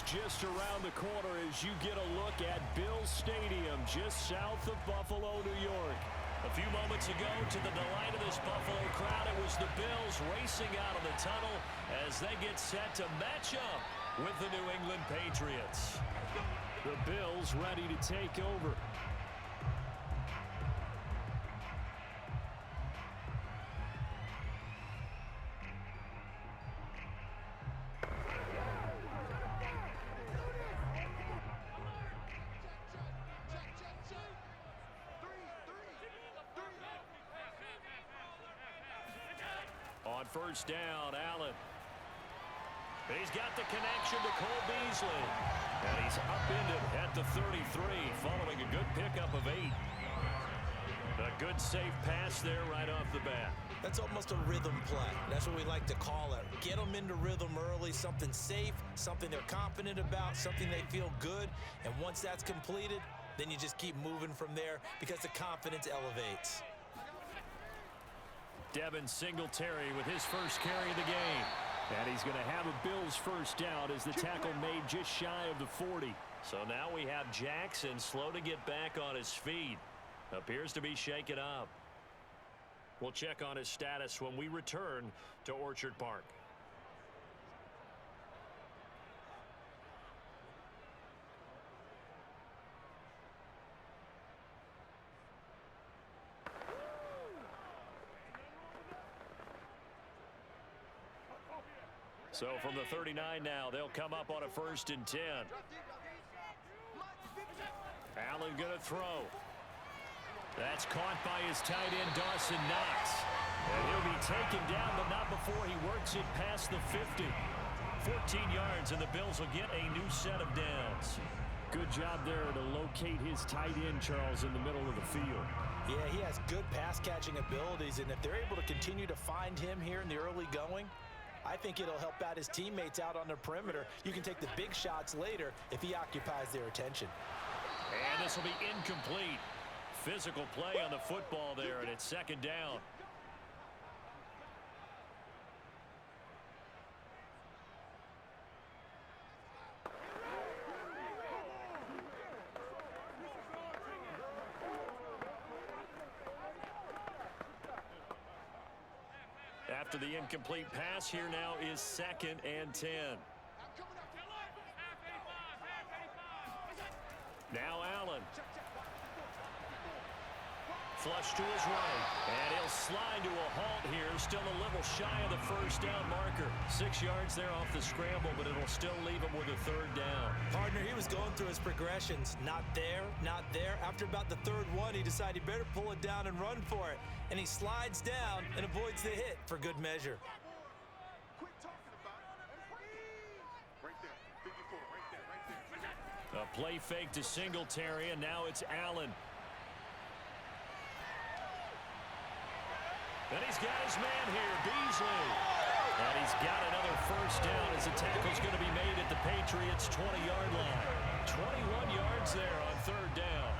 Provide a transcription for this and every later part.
is just around the corner as you get a look at Bills Stadium just south of Buffalo, New York. A few moments ago, to the delight of this Buffalo crowd, it was the Bills racing out of the tunnel as they get set to match up with the New England Patriots. The Bills ready to take over. On first down, Allen. He's got the connection to Cole Beasley. And he's upended at the 33 following a good pickup of 8. A good safe pass there right off the bat. That's almost a rhythm play. That's what we like to call it. Get them into rhythm early, something safe, something they're confident about, something they feel good. And once that's completed, then you just keep moving from there because the confidence elevates. Devin Singletary with his first carry of the game. And he's going to have a Bills first down as the tackle made just shy of the 40. So now we have Jackson slow to get back on his feet. Appears to be shaken up. We'll check on his status when we return to Orchard Park. So from the 39 now, they'll come up on a 1st and 10. Allen going to throw. That's caught by his tight end, Dawson Knox. And he'll be taken down, but not before he works it past the 50. 14 yards, and the Bills will get a new set of downs. Good job there to locate his tight end, Charles, in the middle of the field. Yeah, he has good pass-catching abilities, and if they're able to continue to find him here in the early going, I think it'll help out his teammates out on the perimeter. You can take the big shots later if he occupies their attention. And this will be incomplete. Physical play on the football there, and it's 2nd down. After the incomplete pass, here now is 2nd and 10. Now Allen. Flush to his right. And he'll slide to a halt here. Still a little shy of the 1st down marker. 6 yards there off the scramble, but it'll still leave him with a 3rd down. Partner, he was going through his progressions. Not there, not there. After about the 3rd one, he decided he better pull it down and run for it. And he slides down and avoids the hit for good measure. A play fake to Singletary, and now it's Allen. And he's got his man here, Beasley. And he's got another 1st down as the tackle's going to be made at the Patriots' 20-yard line. 21 yards there on 3rd down.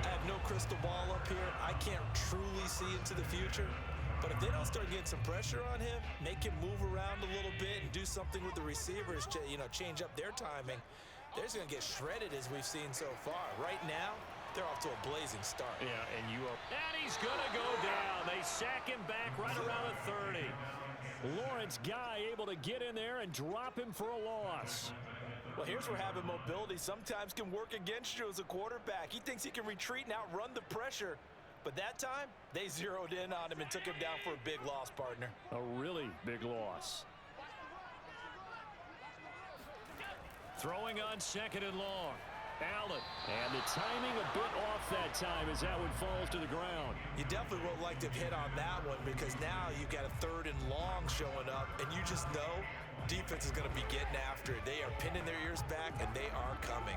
I have no crystal ball up here. I can't truly see into the future. But if they don't start getting some pressure on him, make him move around a little bit and do something with the receivers, change up their timing, they're just going to get shredded as we've seen so far. Right now, they're off to a blazing start. Yeah, and he's going to go down. They sack him back right around the 30. Lawrence Guy able to get in there and drop him for a loss. Well, here's where having mobility sometimes can work against you as a quarterback. He thinks he can retreat and outrun the pressure. But that time, they zeroed in on him and took him down for a big loss, partner. A really big loss. Throwing on 2nd and long. Allen. And the timing a bit off that time as that one falls to the ground. You definitely won't like to hit on that one because now you've got a 3rd and long showing up, and you just know defense is going to be getting after it. They are pinning their ears back, and they are coming.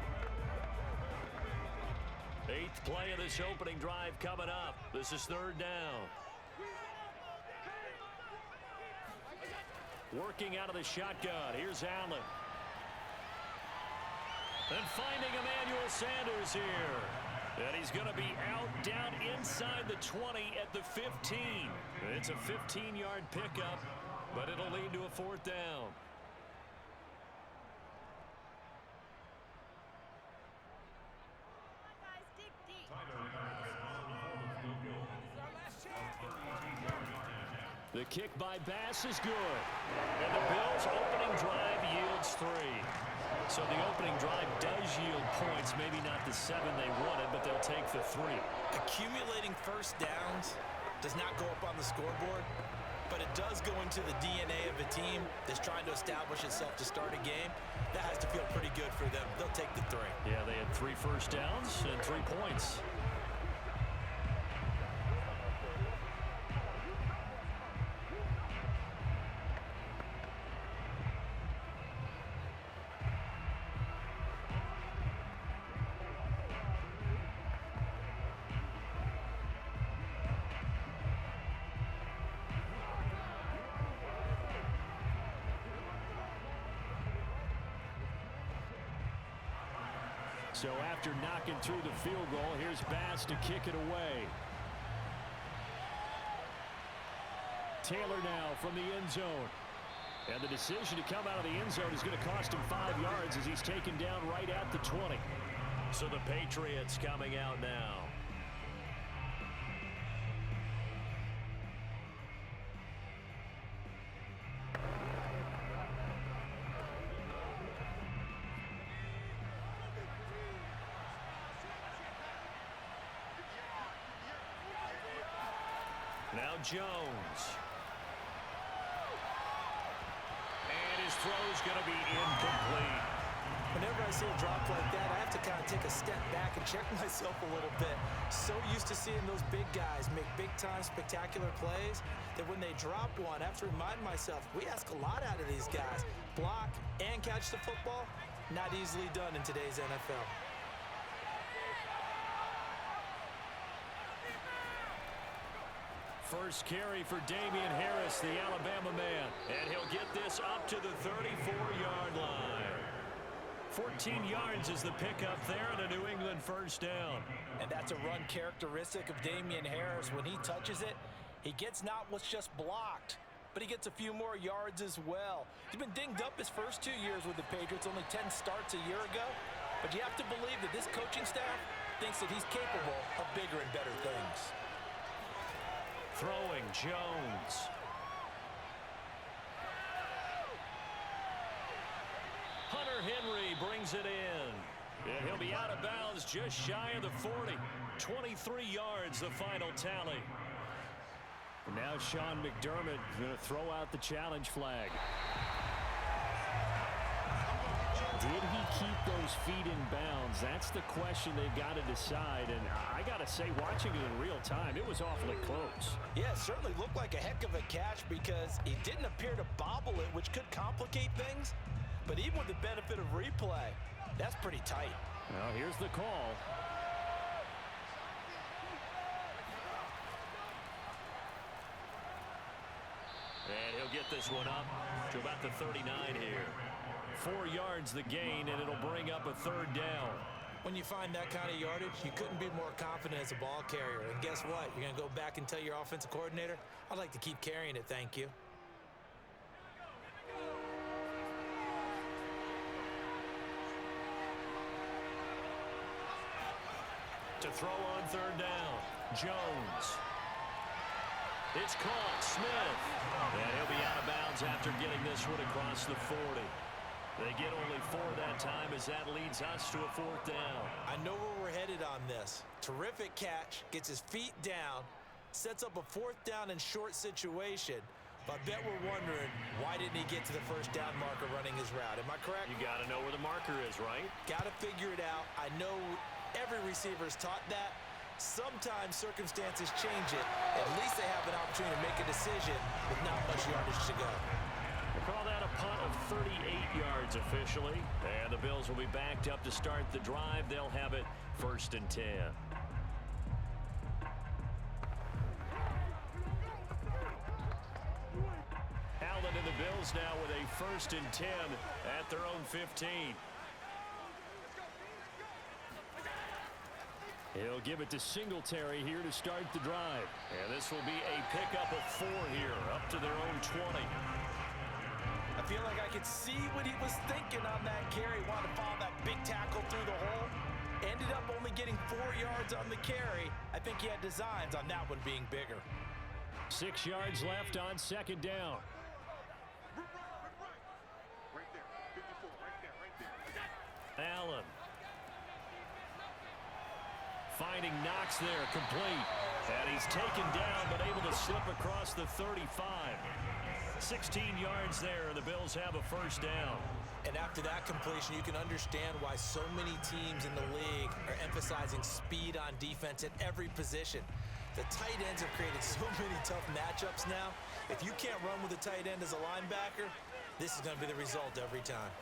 8th play of this opening drive coming up. This is 3rd down. Working out of the shotgun. Here's Allen. And finding Emmanuel Sanders here. And he's going to be out down inside the 20 at the 15. It's a 15-yard pickup, but it'll lead to a 4th down. The kick by Bass is good. And the Bills' opening drive yields 3. So the opening drive does yield points, maybe not the 7 they wanted, but they'll take the 3. Accumulating first downs does not go up on the scoreboard, but it does go into the DNA of a team that's trying to establish itself to start a game. That has to feel pretty good for them. They'll take the 3. Yeah, they had 3 first downs and 3 points. So after knocking through the field goal, here's Bass to kick it away. Taylor now from the end zone. And the decision to come out of the end zone is going to cost him 5 yards as he's taken down right at the 20. So the Patriots coming out now. Now Jones. And his throw's going to be incomplete. Whenever I see a drop like that, I have to kind of take a step back and check myself a little bit. So used to seeing those big guys make big-time spectacular plays that when they drop one, I have to remind myself, we ask a lot out of these guys. Block and catch the football, not easily done in today's NFL. First carry for Damian Harris, the Alabama man. And he'll get this up to the 34-yard line. 14 yards is the pickup there and a New England first down. And that's a run characteristic of Damian Harris. When he touches it, he gets not what's just blocked, but he gets a few more yards as well. He's been dinged up his first 2 years with the Patriots, only 10 starts a year ago. But you have to believe that this coaching staff thinks that he's capable of bigger and better things. Throwing, Jones. Hunter Henry brings it in. And he'll be out of bounds just shy of the 40. 23 yards, the final tally. And now Sean McDermott going to throw out the challenge flag. Did he keep those feet in bounds? That's the question they've got to decide. And I got to say, watching it in real time, it was awfully close. Yeah, it certainly looked like a heck of a catch because he didn't appear to bobble it, which could complicate things. But even with the benefit of replay, that's pretty tight. Well, here's the call. And he'll get this one up to about the 39 here. 4 yards the gain, and it'll bring up a third down. When you find that kind of yardage, you couldn't be more confident as a ball carrier. And guess what? You're going to go back and tell your offensive coordinator, I'd like to keep carrying it, thank you. To throw on third down, Jones. It's caught, Smith. And he'll be out of bounds after getting this one across the 40. They get only 4 that time as that leads us to a fourth down. I know where we're headed on this. Terrific catch, gets his feet down, sets up a fourth down and short situation. But I bet we're wondering, why didn't he get to the first down marker running his route? Am I correct? You got to know where the marker is, right? Got to figure it out. I know every receiver is taught that. Sometimes circumstances change it. At least they have an opportunity to make a decision with not much yardage to go. We'll call that a punt of 38 yards officially. And the Bills will be backed up to start the drive. They'll have it 1st and 10. Allen and the Bills now with a 1st and 10 at their own 15. He'll give it to Singletary here to start the drive. And this will be a pickup of 4 here, up to their own 20. I feel like I could see what he was thinking on that carry. Wanted to follow that big tackle through the hole. Ended up only getting 4 yards on the carry. I think he had designs on that one being bigger. 6 yards left on second down. Allen. Finding Knox there, complete. And he's taken down, but able to slip across the 35. 16 yards there, and the Bills have a first down. And after that completion, you can understand why so many teams in the league are emphasizing speed on defense at every position. The tight ends have created so many tough matchups now. If you can't run with a tight end as a linebacker, this is going to be the result every time.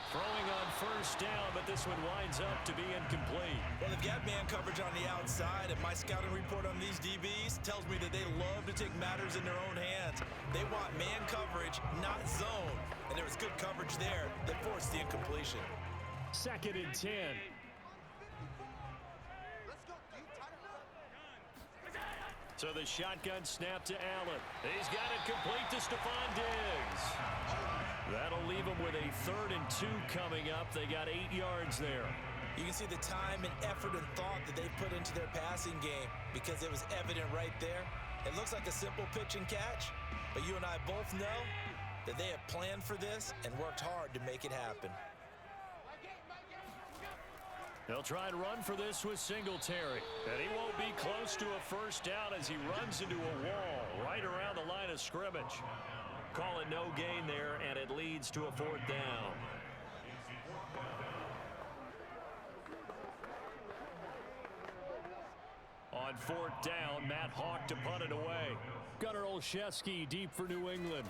Throwing on first down, but this one winds up to be incomplete. Well, they've got man coverage on the outside, and my scouting report on these DBs tells me that they love to take matters in their own hands. They want man coverage, not zone. And there was good coverage there that forced the incompletion. 2nd and 10. So the shotgun snap to Allen. He's got it complete to Stephon Diggs. That'll leave them with a 3rd and 2 coming up. They got 8 yards there. You can see the time and effort and thought that they put into their passing game because it was evident right there. It looks like a simple pitch and catch, but you and I both know that they have planned for this and worked hard to make it happen. They'll try and run for this with Singletary. And he won't be close to a first down as he runs into a wall right around the line of scrimmage. Call it no gain there, and it leads to a 4th down. On 4th down, Matt Hawk to punt it away. Gunnar Olszewski deep for New England.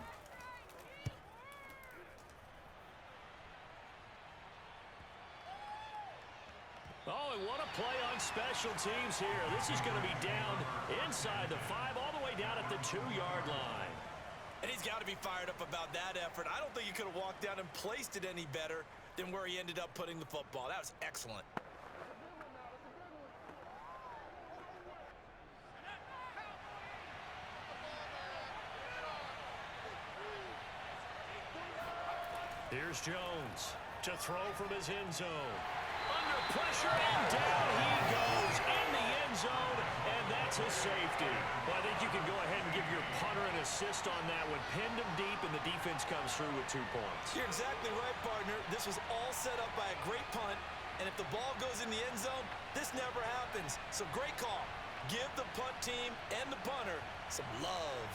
Oh, and what a play on special teams here. This is going to be down inside the 5, all the way down at the 2-yard line. And he's got to be fired up about that effort. I don't think he could have walked down and placed it any better than where he ended up putting the football. That was excellent. Here's Jones to throw from his end zone. Under pressure, and down he goes in the end zone, and that's a safety. Well, I think you can go ahead and give your punter an assist on that one. Pinned him deep, and the defense comes through with 2 points. You're exactly right, partner. This was all set up by a great punt, and if the ball goes in the end zone, this never happens. So great call. Give the punt team and the punter some love.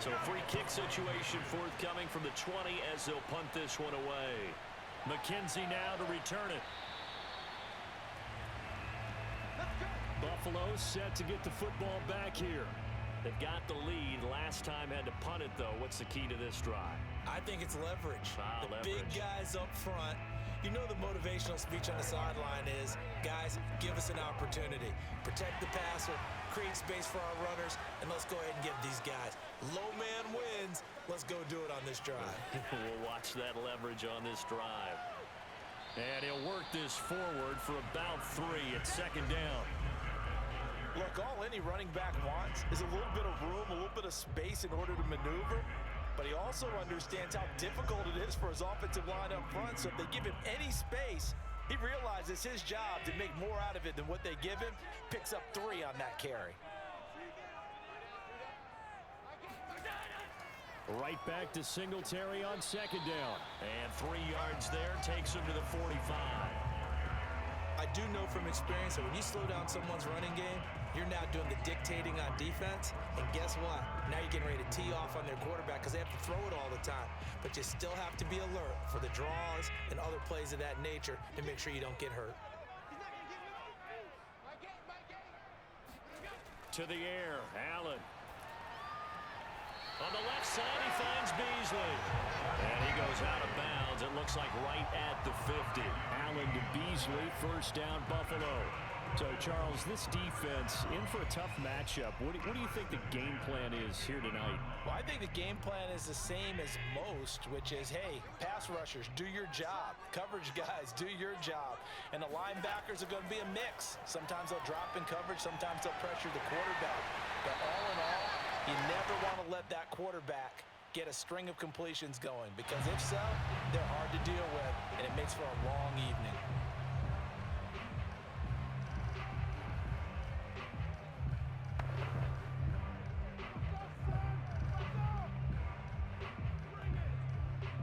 So a free kick situation forthcoming from the 20 as they'll punt this one away. McKenzie now to return it. Buffalo set to get the football back here. They've got the lead. Last time had to punt it, though. What's the key to this drive? I think it's leverage. Leverage. Big guys up front. You know the motivational speech on the sideline is, guys, give us an opportunity. Protect the passer, create space for our runners, and let's go ahead and give these guys. Low man wins. Let's go do it on this drive. We'll watch that leverage on this drive. And he'll work this forward for about 3 at 2nd down. Look, all any running back wants is a little bit of room, a little bit of space in order to maneuver. But he also understands how difficult it is for his offensive line up front. So if they give him any space, he realizes his job to make more out of it than what they give him. Picks up 3 on that carry. Right back to Singletary on 2nd down. And 3 yards there takes him to the 45. I do know from experience that when you slow down someone's running game, you're now doing the dictating on defense. And guess what? Now you're getting ready to tee off on their quarterback because they have to throw it all the time. But you still have to be alert for the draws and other plays of that nature to make sure you don't get hurt. To the air, Allen. On the left side, he finds Beasley. And he goes out of bounds. It looks like right at the 50. Allen to Beasley, first down Buffalo. So, Charles, this defense in for a tough matchup. What do you think the game plan is here tonight? Well, I think the game plan is the same as most, which is, hey, pass rushers, do your job. Coverage guys, do your job. And the linebackers are going to be a mix. Sometimes they'll drop in coverage. Sometimes they'll pressure the quarterback. But all in all, you never want to let that quarterback get a string of completions going, because if so, they're hard to deal with, and it makes for a long evening.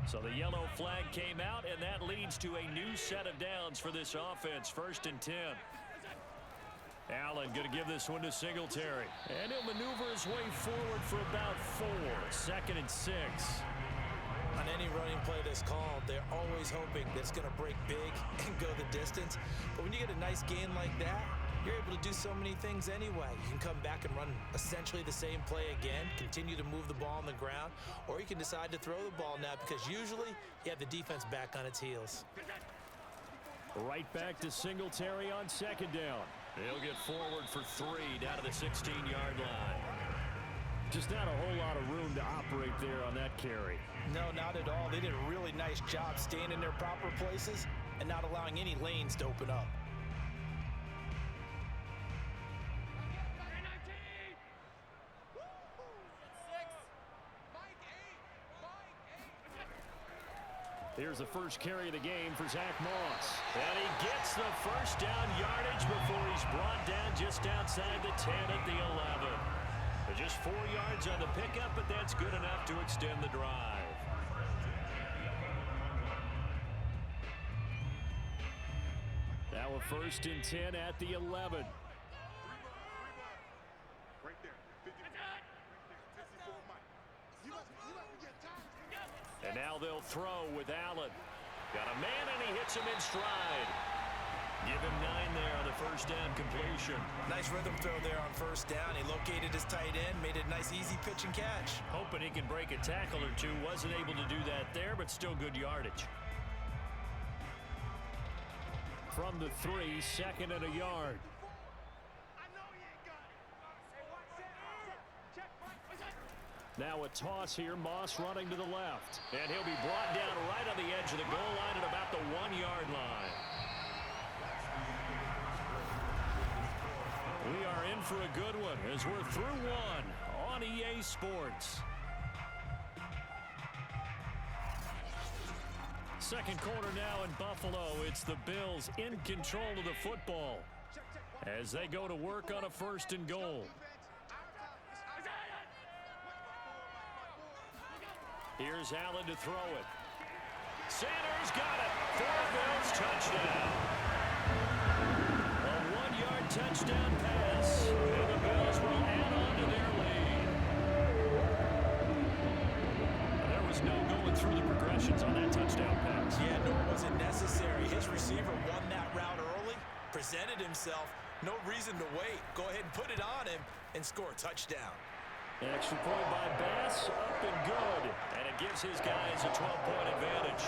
So the yellow flag came out, and that leads to a new set of downs for this offense. 1st and 10. Allen going to give this one to Singletary. And he'll maneuver his way forward for about 4. 2nd and 6. On any running play that's called, they're always hoping that it's going to break big and go the distance. But when you get a nice gain like that, you're able to do so many things anyway. You can come back and run essentially the same play again, continue to move the ball on the ground, or you can decide to throw the ball now, because usually you have the defense back on its heels. Right back to Singletary on 2nd down. He'll get forward for 3 down to the 16-yard line. Just not a whole lot of room to operate there on that carry. No, not at all. They did a really nice job staying in their proper places and not allowing any lanes to open up. Here's the first carry of the game for Zach Moss. And he gets the first down yardage before he's brought down just outside the 10 at the 11. Just 4 yards on the pickup, but that's good enough to extend the drive. Now a 1st and 10 at the 11. And now they'll throw with Allen. Got a man, and he hits him in stride. Give him 9 there on the first down completion. Nice rhythm throw there on 1st down. He located his tight end, made it a nice easy pitch and catch. Hoping he can break a tackle or two. Wasn't able to do that there, but still good yardage. From the 3, 2nd and a yard. Now a toss here. Moss running to the left. And he'll be brought down right on the edge of the goal line at about the 1-yard line. We are in for a good one as we're through 1 on EA Sports. 2nd quarter now in Buffalo. It's the Bills in control of the football as they go to work on a 1st and goal. Here's Allen to throw it. Sanders got it. For Bills touchdown. A 1-yard touchdown pass. And the Bills will add on to their lead. There was no going through the progressions on that touchdown pass. Yeah, nor was it necessary. His receiver won that route early, presented himself. No reason to wait. Go ahead and put it on him and score a touchdown. Extra point by Bass, up and good. And it gives his guys a 12-point advantage.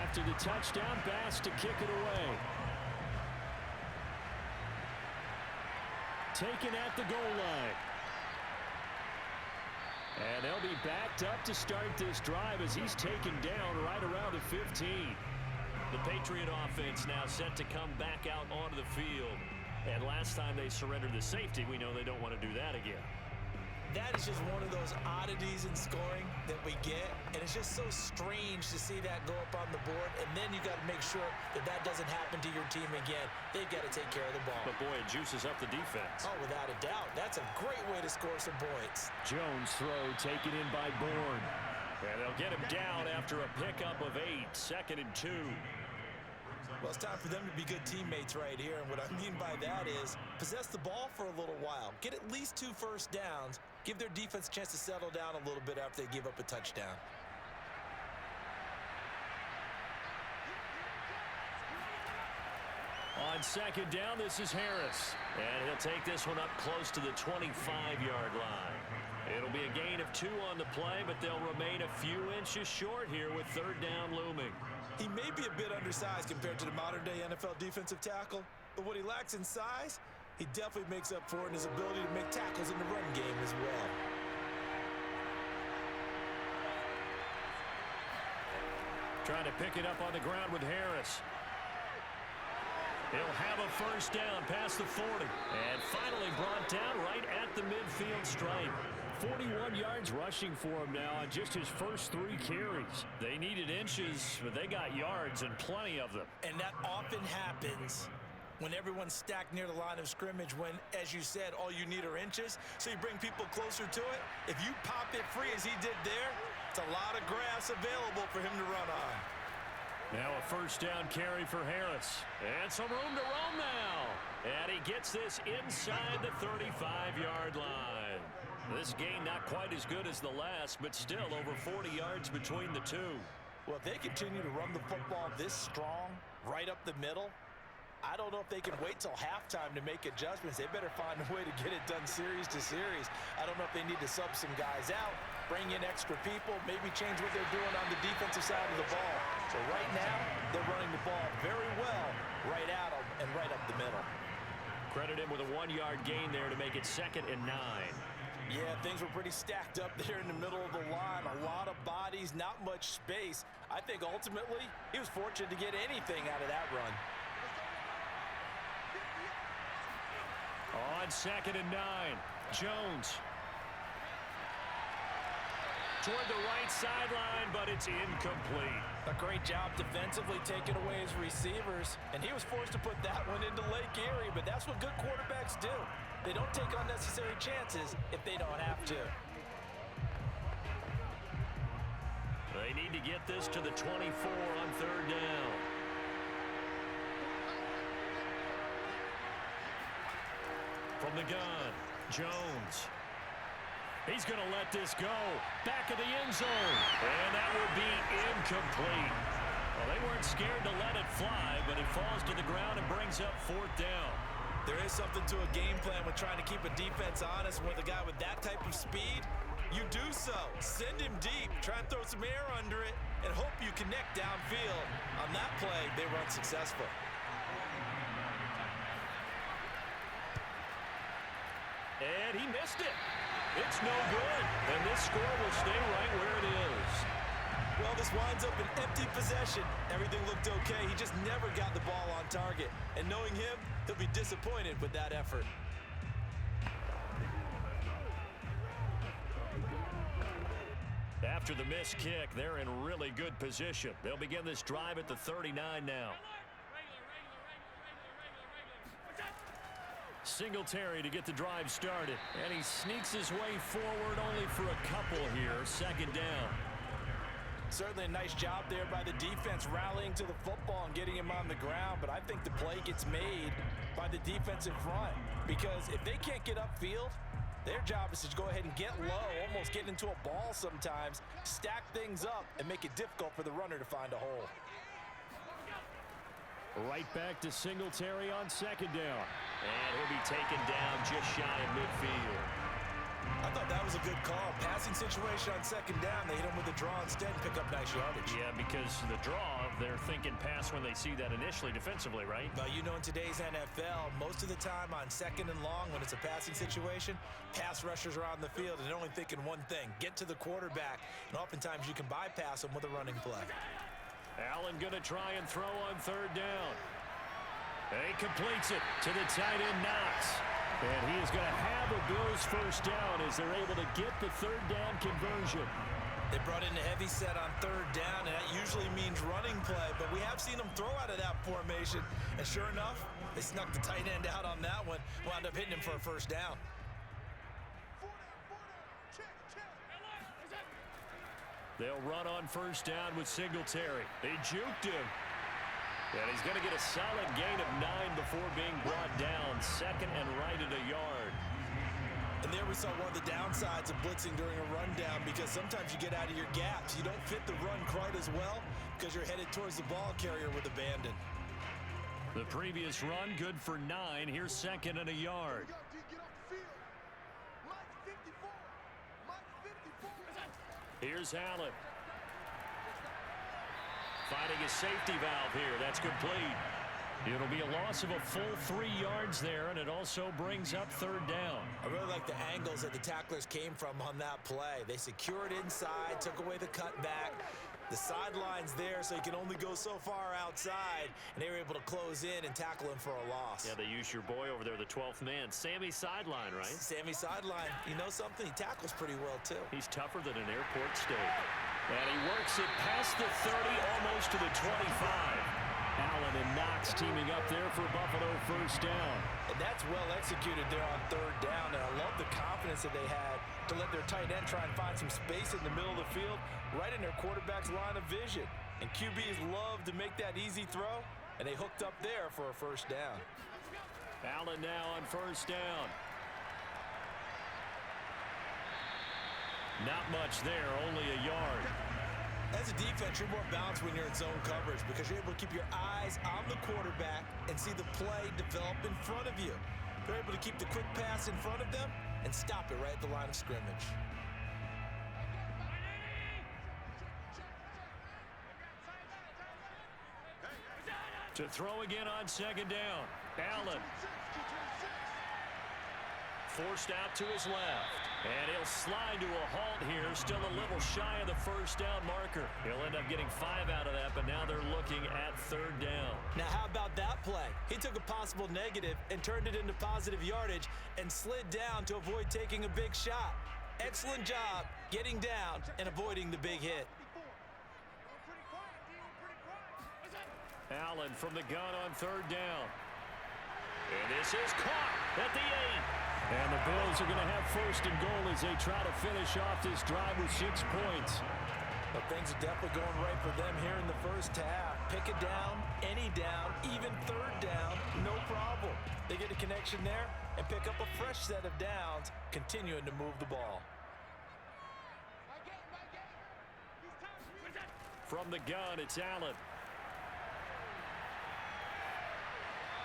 After the touchdown, Bass to kick it away. Taken at the goal line. And they'll be backed up to start this drive as he's taken down right around the 15. The Patriot offense now set to come back out onto the field. And last time they surrendered the safety, we know they don't want to do that again. That is just one of those oddities in scoring that we get, and it's just so strange to see that go up on the board, and then you got to make sure that that doesn't happen to your team again. They've got to take care of the ball. But, boy, it juices up the defense. Oh, without a doubt. That's a great way to score some points. Jones' throw taken in by Bourne. And they'll get him down after a pickup of 8, 2nd and 2. Well, it's time for them to be good teammates right here, and what I mean by that is possess the ball for a little while. Get at least 2 first downs. Give their defense a chance to settle down a little bit after they give up a touchdown. On 2nd down, this is Harris. And he'll take this one up close to the 25-yard line. It'll be a gain of 2 on the play, but they'll remain a few inches short here with 3rd down looming. He may be a bit undersized compared to the modern-day NFL defensive tackle, but what he lacks in size, he definitely makes up for in his ability to make tackles in the run game as well. Trying to pick it up on the ground with Harris. He'll have a 1st down past the 40. And finally brought down right at the midfield stripe. 41 yards rushing for him now on just his first 3 carries. They needed inches, but they got yards and plenty of them. And that often happens when everyone's stacked near the line of scrimmage when, as you said, all you need are inches. So you bring people closer to it. If you pop it free as he did there, it's a lot of grass available for him to run on. Now a 1st down carry for Harris. And some room to roam now. And he gets this inside the 35-yard line. This game not quite as good as the last, but still over 40 yards between the two. Well, if they continue to run the football this strong, right up the middle, I don't know if they can wait till halftime to make adjustments. They better find a way to get it done series to series. I don't know if they need to sub some guys out, bring in extra people, maybe change what they're doing on the defensive side of the ball. So right now, they're running the ball very well right at them and right up the middle. Credit him with a 1-yard gain there to make it 2nd and 9. Yeah, things were pretty stacked up there in the middle of the line. A lot of bodies, not much space. I think ultimately he was fortunate to get anything out of that run. On 2nd and 9, Jones. Toward the right sideline, but it's incomplete. A great job defensively taking away his receivers, and he was forced to put that one into Lake Erie, but that's what good quarterbacks do. They don't take unnecessary chances if they don't have to. They need to get this to the 24 on 3rd down. From the gun, Jones. He's going to let this go. Back of the end zone. And that will be incomplete. Well, they weren't scared to let it fly, but it falls to the ground and brings up 4th down. There is something to a game plan when trying to keep a defense honest. With a guy with that type of speed, you do so. Send him deep. Try and throw some air under it and hope you connect downfield. On that play, they run successful. And he missed it. It's no good. And this score will stay right where it is. Well, this winds up an empty possession. Everything looked okay. He just never got the ball on target. And knowing him, he'll be disappointed with that effort. After the missed kick, they're in really good position. They'll begin this drive at the 39 now. Singletary to get the drive started. And he sneaks his way forward only for a couple here. 2nd down. Certainly a nice job there by the defense rallying to the football and getting him on the ground, but I think the play gets made by the defensive front because if they can't get upfield, their job is to go ahead and get low, almost get into a ball sometimes, stack things up, and make it difficult for the runner to find a hole. Right back to Singletary on 2nd down. And he'll be taken down just shy of midfield. I thought that was a good call. Passing situation on 2nd down. They hit him with the draw instead and pick up nice yardage. Yeah, because the draw, they're thinking pass when they see that initially defensively, right? Well, you know, in today's NFL, most of the time on 2nd and long, when it's a passing situation, pass rushers are on the field and they're only thinking one thing, get to the quarterback. And oftentimes you can bypass them with a running play. Allen going to try and throw on 3rd down. And he completes it to the tight end, Knox. And he is going to have a Bills first down as they're able to get the third down conversion. They brought in a heavy set on third down, and that usually means running play, but we have seen them throw out of that formation. And sure enough, they snuck the tight end out on that one, wound up hitting him for a first down. They'll run on first down with Singletary. They juked him. And he's going to get a solid gain of 9 before being brought down. Second and right at a yard. And there we saw one of the downsides of blitzing during a rundown, because sometimes you get out of your gaps. You don't fit the run quite as well because you're headed towards the ball carrier with abandon. The previous run good for 9. Here's second and a yard. Here's Allen. Finding a safety valve here. That's complete. It'll be a loss of a full 3 yards there, and it also brings up third down. I really like the angles that the tacklers came from on that play. They secured inside, took away the cutback. The sideline's there, so you can only go so far outside, and they were able to close in and tackle him for a loss. Yeah, they used your boy over there, the 12th man. Sammy sideline, right? Sammy sideline. You know something? He tackles pretty well, too. He's tougher than an airport steak. And he works it past the 30, almost to the 25. Allen and Knox teaming up there for Buffalo first down. And that's well executed there on third down, and I love the confidence that they had to let their tight end try and find some space in the middle of the field, right in their quarterback's line of vision. And QBs love to make that easy throw, and they hooked up there for a first down. Allen now on first down. Not much there, only a yard. As a defense, you're more balanced when you're in zone coverage because you're able to keep your eyes on the quarterback and see the play develop in front of you. They're able to keep the quick pass in front of them and stop it right at the line of scrimmage. To throw again on second down. Allen. Forced out to his left. And he'll slide to a halt here. Still a little shy of the first down marker. He'll end up getting 5 out of that, but now they're looking at third down. Now, how about that play? He took a possible negative and turned it into positive yardage and slid down to avoid taking a big shot. Excellent job getting down and avoiding the big hit. Allen from the gun on third down. And this is caught at the 8. And the Bills are going to have first and goal as they try to finish off this drive with 6 points. But things are definitely going right for them here in the first half. Pick a down, any down, even third down, no problem. They get a connection there and pick up a fresh set of downs, continuing to move the ball. From the gun, it's Allen.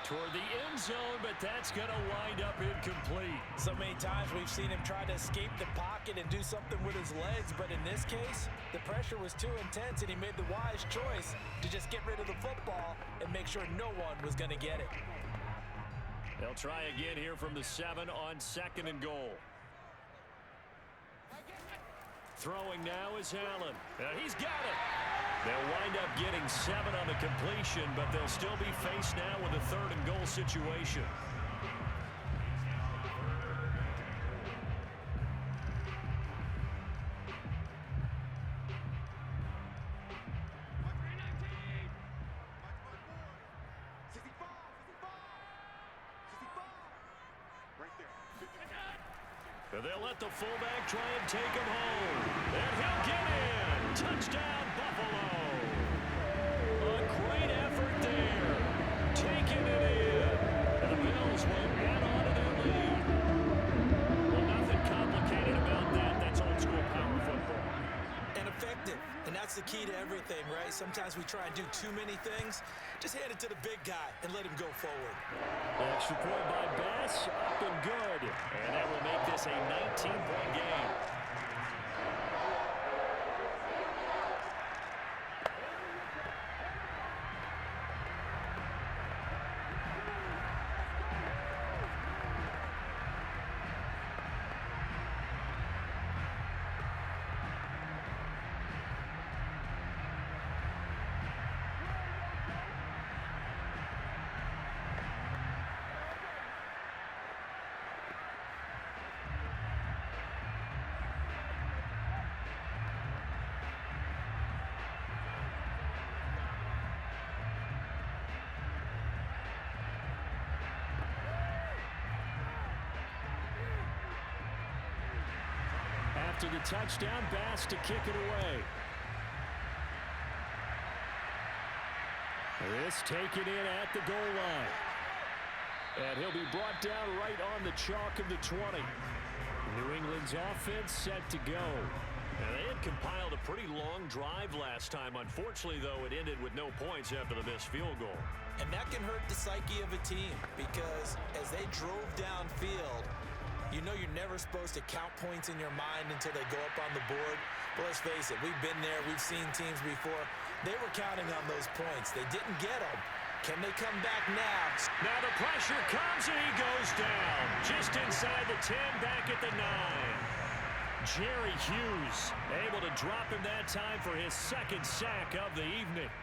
Toward the end zone, but that's going to wind up incomplete. So many times we've seen him try to escape the pocket and do something with his legs, but in this case, the pressure was too intense and he made the wise choice to just get rid of the football and make sure no one was going to get it. They'll try again here from the 7 on second and goal. Throwing now is Allen. He's got it. They'll wind up getting 7 on the completion, but they'll still be faced now with a third and goal situation. They'll let the fullback try and take him home. And he'll get in. Touchdown, Buffalo. A great effort there. Taking it in. And the Bills will add on to their lead. Well, nothing complicated about that. That's old school power football. And effective. And that's the key to everything, right? Sometimes we try and do too many things. Just hand it to the big guy and let him go forward. Extra point by Bass, up and good. And that will make this a 19-point game. After the touchdown, Bass to kick it away. This taken in at the goal line. And he'll be brought down right on the chalk of the 20. New England's offense set to go. And they had compiled a pretty long drive last time. Unfortunately, though, it ended with no points after the missed field goal. And that can hurt the psyche of a team because as they drove downfield, you know you're never supposed to count points in your mind until they go up on the board. But let's face it, we've been there. We've seen teams before. They were counting on those points. They didn't get them. Can they come back now? Now the pressure comes and he goes down. Just inside the 10, back at the 9. Jerry Hughes able to drop him that time for his second sack of the evening.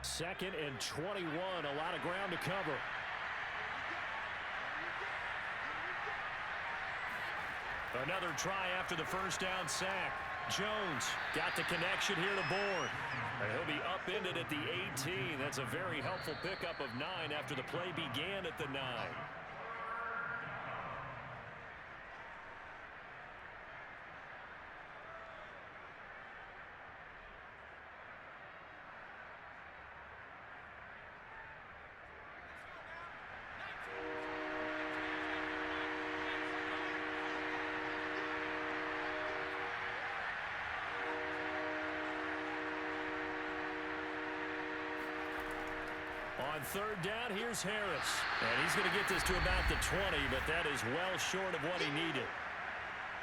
Second and 21, a lot of ground to cover. Another try after the first down sack. Jones got the connection here to Bourne. And he'll be upended at the 18. That's a very helpful pickup of 9 after the play began at the 9. On third down, here's Harris. And he's going to get this to about the 20, but that is well short of what he needed.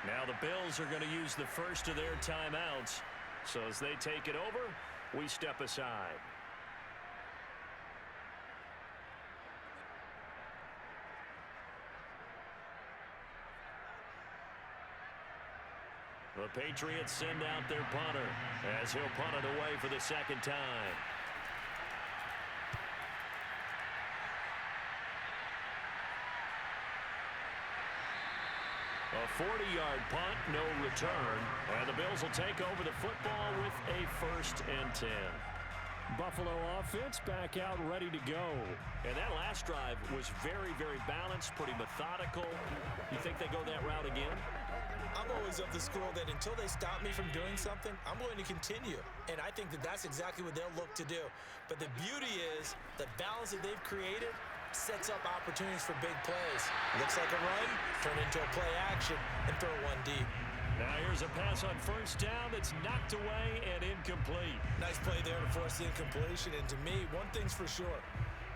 Now the Bills are going to use the first of their timeouts. So as they take it over, we step aside. The Patriots send out their punter as he'll punt it away for the second time. A 40-yard punt, no return. And the Bills will take over the football with a 1st and 10. Buffalo offense back out ready to go. And that last drive was very, very balanced, pretty methodical. You think they go that route again? I'm always of the school that until they stop me from doing something, I'm going to continue. And I think that that's exactly what they'll look to do. But the beauty is the balance that they've created sets up opportunities for big plays. Looks like a run, turn into a play action, and throw one deep. Now here's a pass on first down that's knocked away and incomplete. Nice play there to force the incompletion. And to me, one thing's for sure.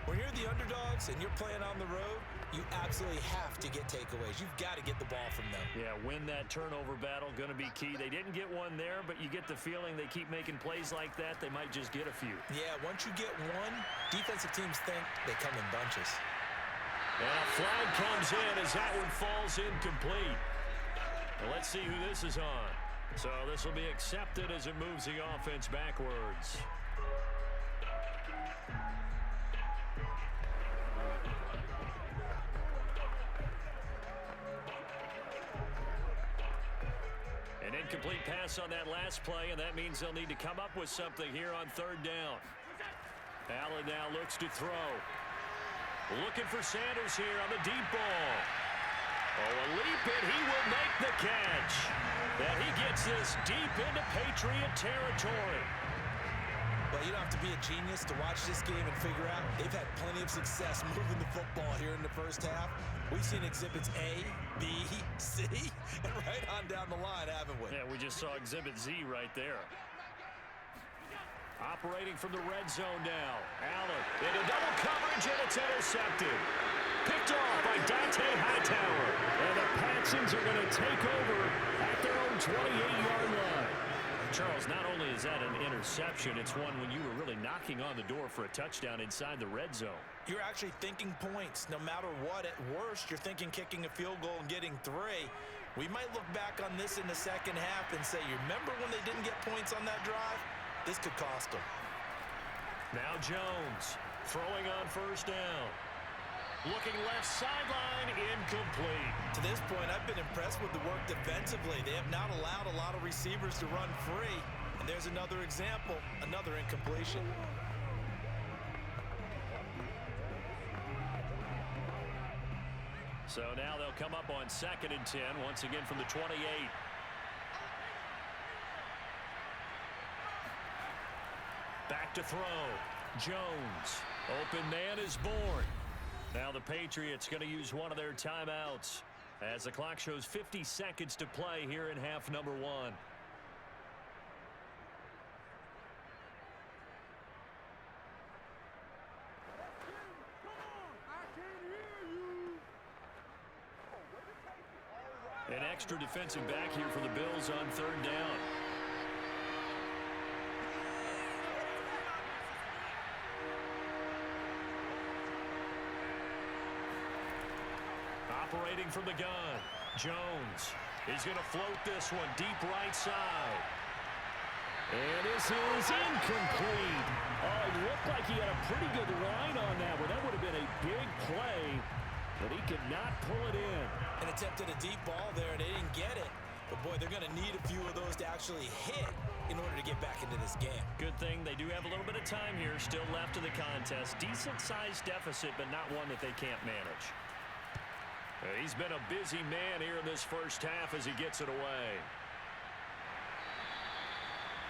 When you're the underdogs and you're playing on the road, you absolutely have to get takeaways. You've got to get the ball from them. Yeah, win that turnover battle, going to be key. They didn't get one there, but you get the feeling they keep making plays like that, they might just get a few. Yeah, once you get one, defensive teams think they come in bunches. And a flag comes in as that one falls incomplete. Well, let's see who this is on. So this will be accepted as it moves the offense backwards. An incomplete pass on that last play, and that means they'll need to come up with something here on third down. Allen now looks to throw. Looking for Sanders here on the deep ball. Oh, a leap, and he will make the catch. And he gets this deep into Patriot territory. Well, you don't have to be a genius to watch this game and figure out they've had plenty of success moving the football here in the first half. We've seen exhibits A, B, C, and right on down the line, haven't we? Yeah, we just saw exhibit Z right there. Operating from the red zone now. Allen into double coverage, and it's intercepted. Picked off by Dante Hightower. And the Patsons are going to take over at their own 28-yard line. Charles, not only is that an interception, it's one when you were really knocking on the door for a touchdown inside the red zone. You're actually thinking points. No matter what, at worst, you're thinking kicking a field goal and getting 3. We might look back on this in the second half and say, you remember when they didn't get points on that drive? This could cost them. Now Jones throwing on first down. Looking left sideline, incomplete. To this point, I've been impressed with the work defensively. They have not allowed a lot of receivers to run free. And there's another example, another incompletion. So now they'll come up on 2nd and 10, once again from the 28. Back to throw. Jones. Open man is born. Now the Patriots going to use one of their timeouts as the clock shows 50 seconds to play here in half number 1. An extra defensive back here for the Bills on 3rd down. Operating from the gun, Jones. He's going to float this one deep right side. And this is incomplete. Oh, it looked like he had a pretty good line on that one. That would have been a big play, but he could not pull it in. And attempted a deep ball there, and they didn't get it. But, boy, they're going to need a few of those to actually hit in order to get back into this game. Good thing they do have a little bit of time here still left in the contest. Decent-sized deficit, but not one that they can't manage. He's been a busy man here in this first half as he gets it away.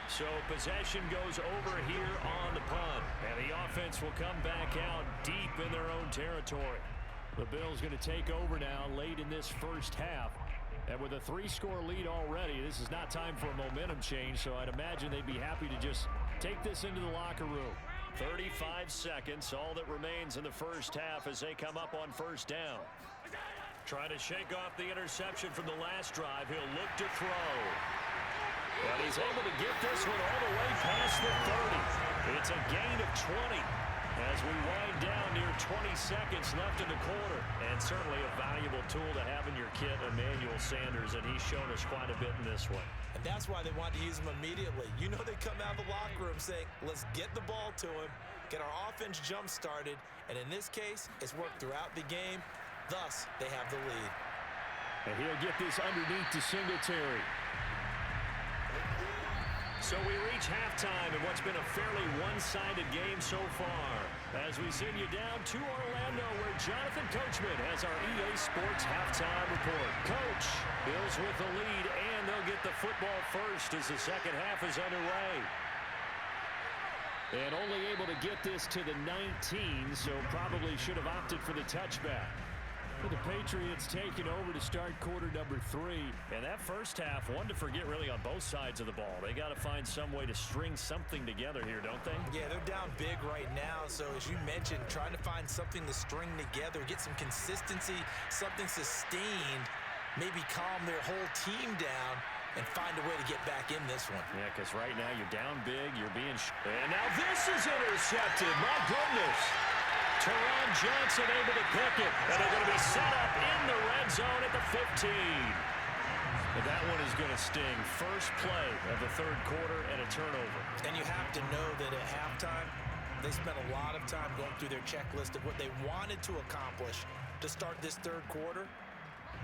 So possession goes over here on the punt. And the offense will come back out deep in their own territory. The Bills going to take over now late in this first half. And with a 3-score lead already, this is not time for a momentum change. So I'd imagine they'd be happy to just take this into the locker room. 35 seconds, all that remains in the first half as they come up on 1st down. Trying to shake off the interception from the last drive. He'll look to throw. And he's able to get this one all the way past the 30. It's a gain of 20 as we wind down near 20 seconds left in the quarter. And certainly a valuable tool to have in your kit, Emmanuel Sanders, and he's shown us quite a bit in this one. And that's why they wanted to use him immediately. You know they come out of the locker room saying, let's get the ball to him, get our offense jump-started, and in this case, it's worked throughout the game. Thus, they have the lead. And he'll get this underneath to Singletary. So we reach halftime in what's been a fairly one-sided game so far. As we send you down to Orlando, where Jonathan Coachman has our EA Sports halftime report. Coach, Bills with the lead, and they'll get the football first as the second half is underway. And only able to get this to the 19, so probably should have opted for the touchback. The Patriots taking over to start quarter number 3. And that first half, one to forget really on both sides of the ball. They got to find some way to string something together here, don't they? Yeah, they're down big right now. So as you mentioned, trying to find something to string together, get some consistency, something sustained, maybe calm their whole team down and find a way to get back in this one. Yeah, because right now you're down big, you're being... And now this is intercepted. My goodness. Teron Johnson able to pick it, and they're going to be set up in the red zone at the 15. But that one is going to sting. First play of the 3rd quarter and a turnover. And you have to know that at halftime, they spent a lot of time going through their checklist of what they wanted to accomplish to start this 3rd quarter.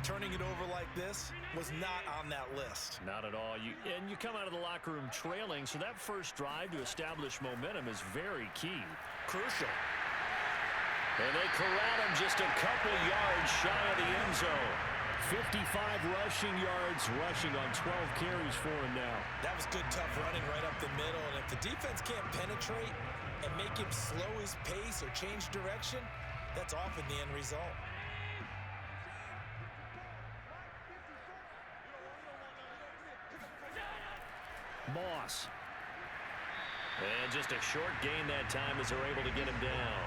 Turning it over like this was not on that list. Not at all. You come out of the locker room trailing, so that first drive to establish momentum is very key. Crucial. And they corral him just a couple yards shy of the end zone. 55 rushing yards, rushing on 12 carries for him now. That was good, tough running right up the middle. And if the defense can't penetrate and make him slow his pace or change direction, that's often the end result. Moss. And just a short gain that time as they're able to get him down.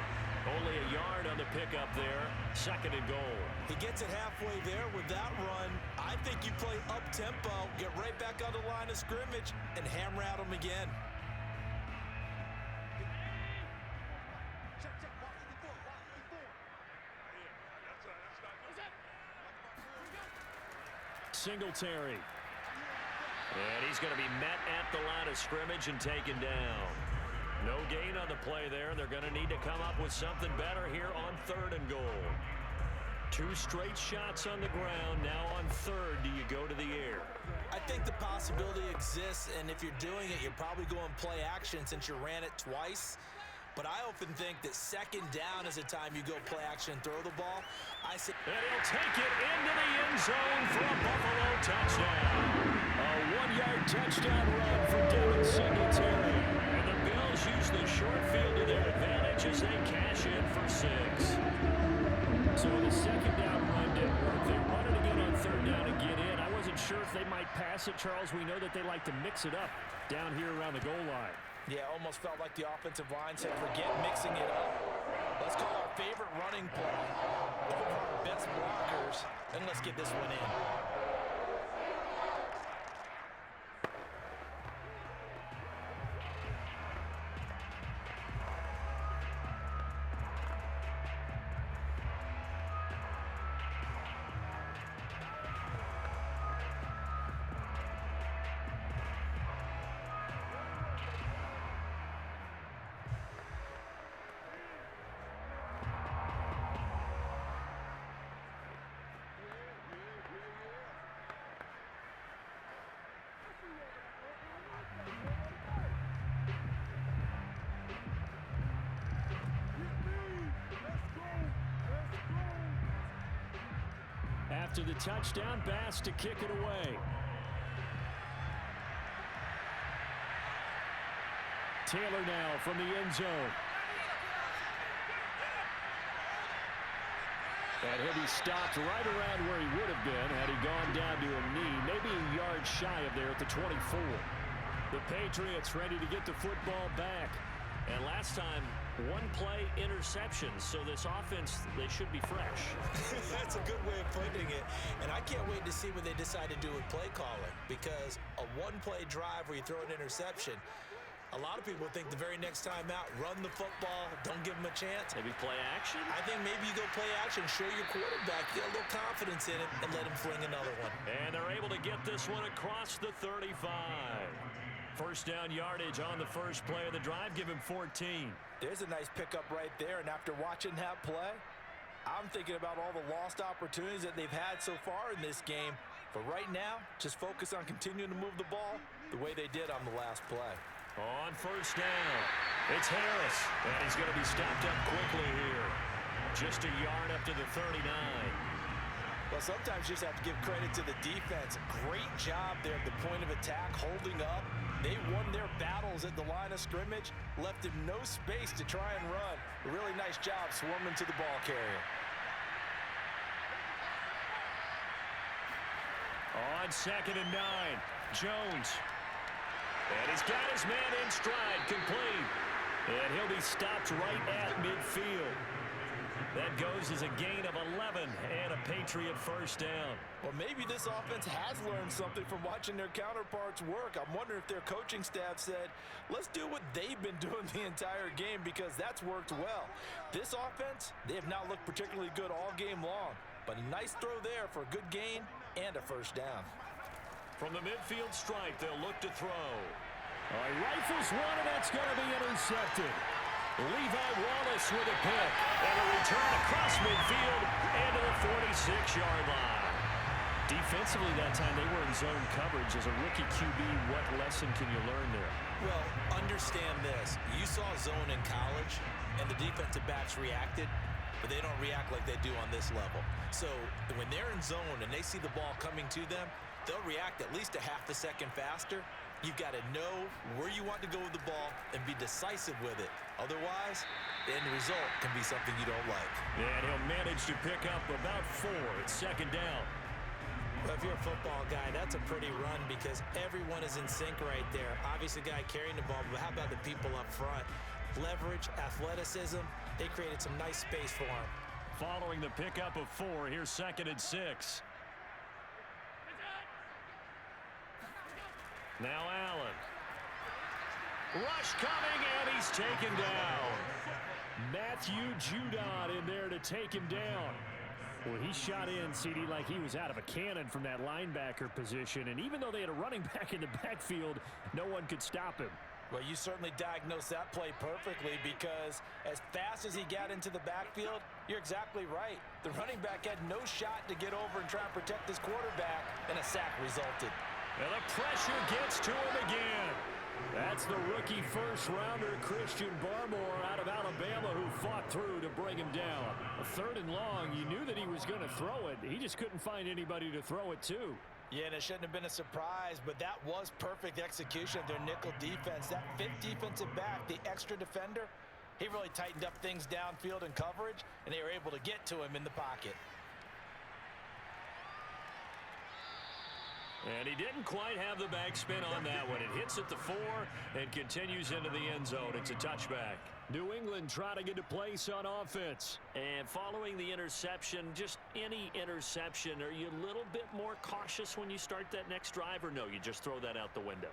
Only a yard on the pickup there. 2nd and goal. He gets it halfway there with that run. I think you play up-tempo, get right back on the line of scrimmage, and hammer at him again. Singletary. And he's going to be met at the line of scrimmage and taken down. No gain on the play there. They're going to need to come up with something better here on 3rd and goal. 2 straight shots on the ground. Now on 3rd, do you go to the air? I think the possibility exists, and if you're doing it, you're probably going play action since you ran it twice. but I often think that second down is a time you go play action and throw the ball. I say, and he'll take it into the end zone for a Buffalo touchdown. A 1-yard touchdown run for Devin Singletary. And the Bills use the short field to their advantage as they cash in for 6. So the second down run didn't work. They run it again on third down and get in. I wasn't sure if they might pass it, Charles. We know that they like to mix it up down here around the goal line. yeah, almost felt like the offensive line said, forget mixing it up. Let's call our favorite running play over our best blockers, and let's get this one in. After the touchdown, Bass to kick it away. Taylor now from the end zone. And he'll be stopped right around where he would have been had he gone down to a knee, maybe a yard shy of there at the 24. The Patriots ready to get the football back. And last time, one play interception, so this offense, they should be fresh. That's a good way of putting it. And I can't wait to see what they decide to do with play calling, because a one-play drive where you throw an interception, a lot of people think the very next time out, run the football, don't give them a chance. Maybe play action? I think maybe you go play action, show your quarterback, get a little confidence in him, and let him fling another one. And they're able to get this one across the 35. First down yardage on the first play of the drive. Give him 14. There's a nice pickup right there, and after watching that play, I'm thinking about all the lost opportunities that they've had so far in this game. But right now, just focus on continuing to move the ball the way they did on the last play. On first down, it's Harris. And he's going to be stopped up quickly here. Just a yard up to the 39. Well, sometimes you just have to give credit to the defense. Great job there at the point of attack, holding up. They won their battles at the line of scrimmage, left him no space to try and run. A really nice job swarming to the ball carrier. On 2nd and 9, Jones. And he's got his man in stride, complete. And he'll be stopped right at midfield. That goes as a gain of 11 and a Patriot first down. Well, maybe this offense has learned something from watching their counterparts work. I'm wondering if their coaching staff said, let's do what they've been doing the entire game, because that's worked well. This offense, they have not looked particularly good all game long, but a nice throw there for a good gain and a first down. From the midfield stripe, they'll look to throw. He rifles one, and that's going to be intercepted. Levi Wallace with a pick, and a return across midfield and to the 46-yard line. Defensively that time, they were in zone coverage. As a rookie QB, what lesson can you learn there? Well, understand this. You saw zone in college, and the defensive backs reacted, but they don't react like they do on this level. So when they're in zone and they see the ball coming to them, they'll react at least a half a second faster. You've got to know where you want to go with the ball and be decisive with it. Otherwise, the end result can be something you don't like. And he'll manage to pick up about 4 at second down. Well, if you're a football guy, that's a pretty run, because everyone is in sync right there. Obviously, the guy carrying the ball, but how about the people up front? Leverage, athleticism, they created some nice space for him. Following the pickup of 4, here's 2nd and 6. Now Allen. Rush coming, and he's taken down. Matthew Judon in there to take him down. Well, he shot in, CD, like he was out of a cannon from that linebacker position. And even though they had a running back in the backfield, no one could stop him. Well, you certainly diagnosed that play perfectly, because as fast as he got into the backfield, you're exactly right. The running back had no shot to get over and try and protect his quarterback, and a sack resulted. And the pressure gets to him again. That's the rookie first-rounder Christian Barmore out of Alabama who fought through to bring him down. A 3rd and long, you knew that he was going to throw it. He just couldn't find anybody to throw it to. Yeah, and it shouldn't have been a surprise, but that was perfect execution of their nickel defense. That 5th defensive back, the extra defender, he really tightened up things downfield in coverage, and they were able to get to him in the pocket. And he didn't quite have the backspin on that one. It hits at the 4 and continues into the end zone. It's a touchback. New England trying to get a place on offense. And following the interception, just any interception, are you a little bit more cautious when you start that next drive, or no, you just throw that out the window?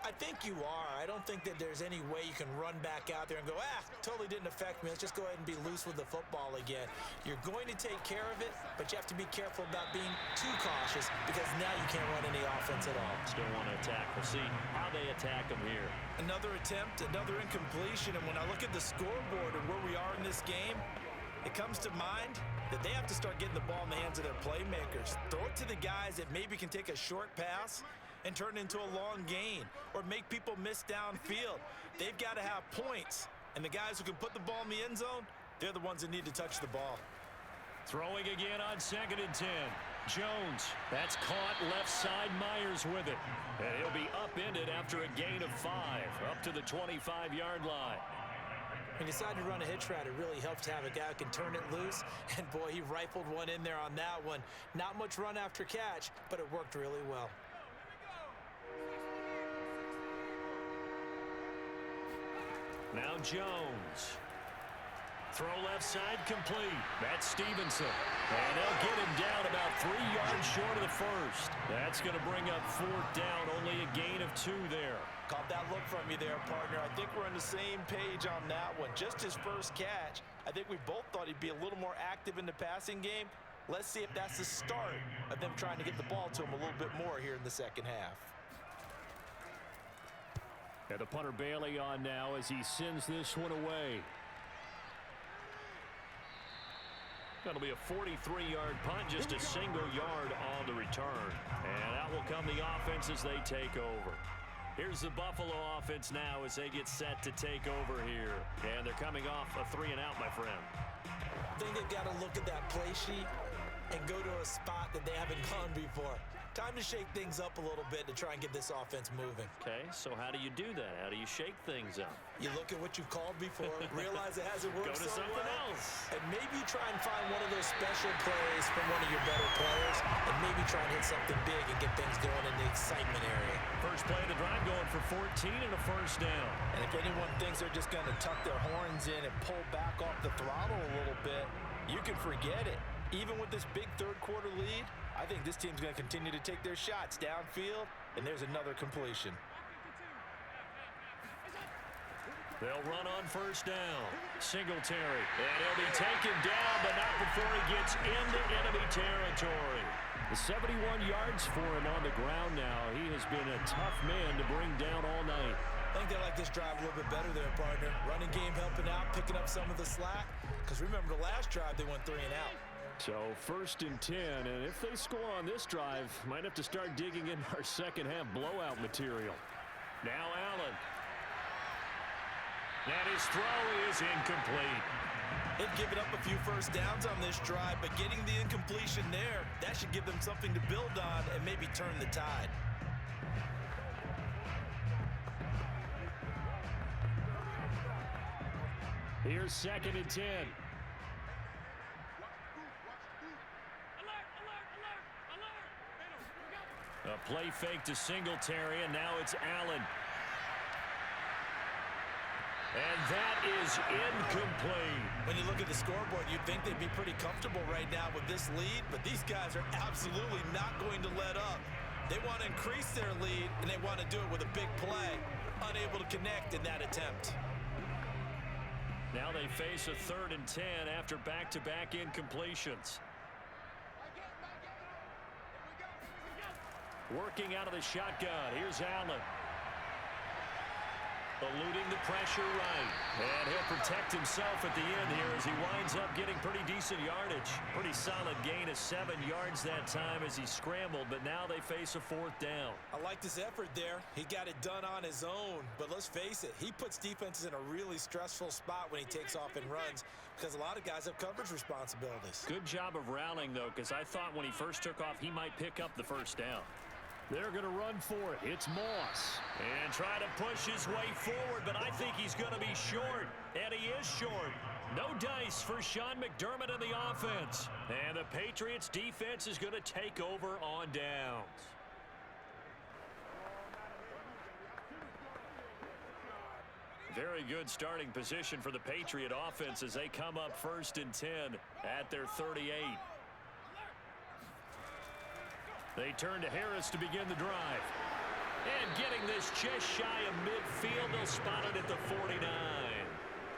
I think you are. I don't think that there's any way you can run back out there and go, totally didn't affect me. Let's just go ahead and be loose with the football again. You're going to take care of it, but you have to be careful about being too cautious because now you can't run any offense at all. Still want to attack. We'll see how they attack them here. Another attempt, another incompletion, and when I look at the scoreboard and where we are in this game, it comes to mind that they have to start getting the ball in the hands of their playmakers. Throw it to the guys that maybe can take a short pass and turn it into a long gain or make people miss downfield. They've got to have points, and the guys who can put the ball in the end zone, they're the ones that need to touch the ball. Throwing again on 2nd and 10. Jones, that's caught left side. Myers with it. And he'll be upended after a gain of 5 up to the 25-yard line. When you decide to run a hitch route, it really helps to have a guy who can turn it loose. And boy, he rifled one in there on that one. Not much run after catch, but it worked really well. Now Jones. Throw left side complete. That's Stevenson. And they'll get him down about 3 yards short of the first. That's going to bring up 4th down. Only a gain of 2 there. Caught that look from you there, partner. I think we're on the same page on that one. Just his first catch. I think we both thought he'd be a little more active in the passing game. Let's see if that's the start of them trying to get the ball to him a little bit more here in the second half. And the punter Bailey on now as he sends this one away. That'll be a 43-yard punt, just a single yard on the return. And out will come the offense as they take over. Here's the Buffalo offense now as they get set to take over here. And they're coming off a 3-and-out, my friend. I think they've got to look at that play sheet and go to a spot that they haven't gone before. Time to shake things up a little bit to try and get this offense moving. Okay, so how do you do that? How do you shake things up? You look at what you've called before, realize it hasn't worked so so something well, else. and maybe try and find one of those special plays from one of your better players, and maybe try and hit something big and get things going in the excitement area. First play of the drive going for 14 and a first down. And if anyone thinks they're just going to tuck their horns in and pull back off the throttle a little bit, you can forget it. Even with this big third-quarter lead, I think this team's going to continue to take their shots downfield, and there's another completion. They'll run on first down. Singletary. And he'll be taken down, but not before he gets into enemy territory. The 71 yards for him on the ground now. He has been a tough man to bring down all night. I think they like this drive a little bit better there, partner. Running game helping out, picking up some of the slack. Because remember, the last drive, they went 3-and-out. So 1st and 10, and if they score on this drive, might have to start digging in our second half blowout material. Now Allen. And his throw is incomplete. They've given up a few first downs on this drive, but getting the incompletion there, that should give them something to build on and maybe turn the tide. Here's 2nd and 10. A play fake to Singletary, and now it's Allen. And that is incomplete. When you look at the scoreboard, you'd think they'd be pretty comfortable right now with this lead, but these guys are absolutely not going to let up. They want to increase their lead, and they want to do it with a big play. Unable to connect in that attempt. Now they face a 3rd and 10 after back-to-back incompletions. Working out of the shotgun. Here's Allen. Eluding the pressure right. And he'll protect himself at the end here as he winds up getting pretty decent yardage. Pretty solid gain of 7 yards that time as he scrambled, but now they face a 4th down. I liked his effort there. He got it done on his own. But let's face it, he puts defenses in a really stressful spot when he takes off and runs because a lot of guys have coverage responsibilities. Good job of rallying, though, because I thought when he first took off, he might pick up the 1st down. They're going to run for it. It's Moss. And try to push his way forward, but I think he's going to be short. And he is short. No dice for Sean McDermott in the offense. And the Patriots defense is going to take over on downs. Very good starting position for the Patriot offense as they come up 1st and 10 at their 38. They turn to Harris to begin the drive. And getting this just shy of midfield, they'll spot it at the 49.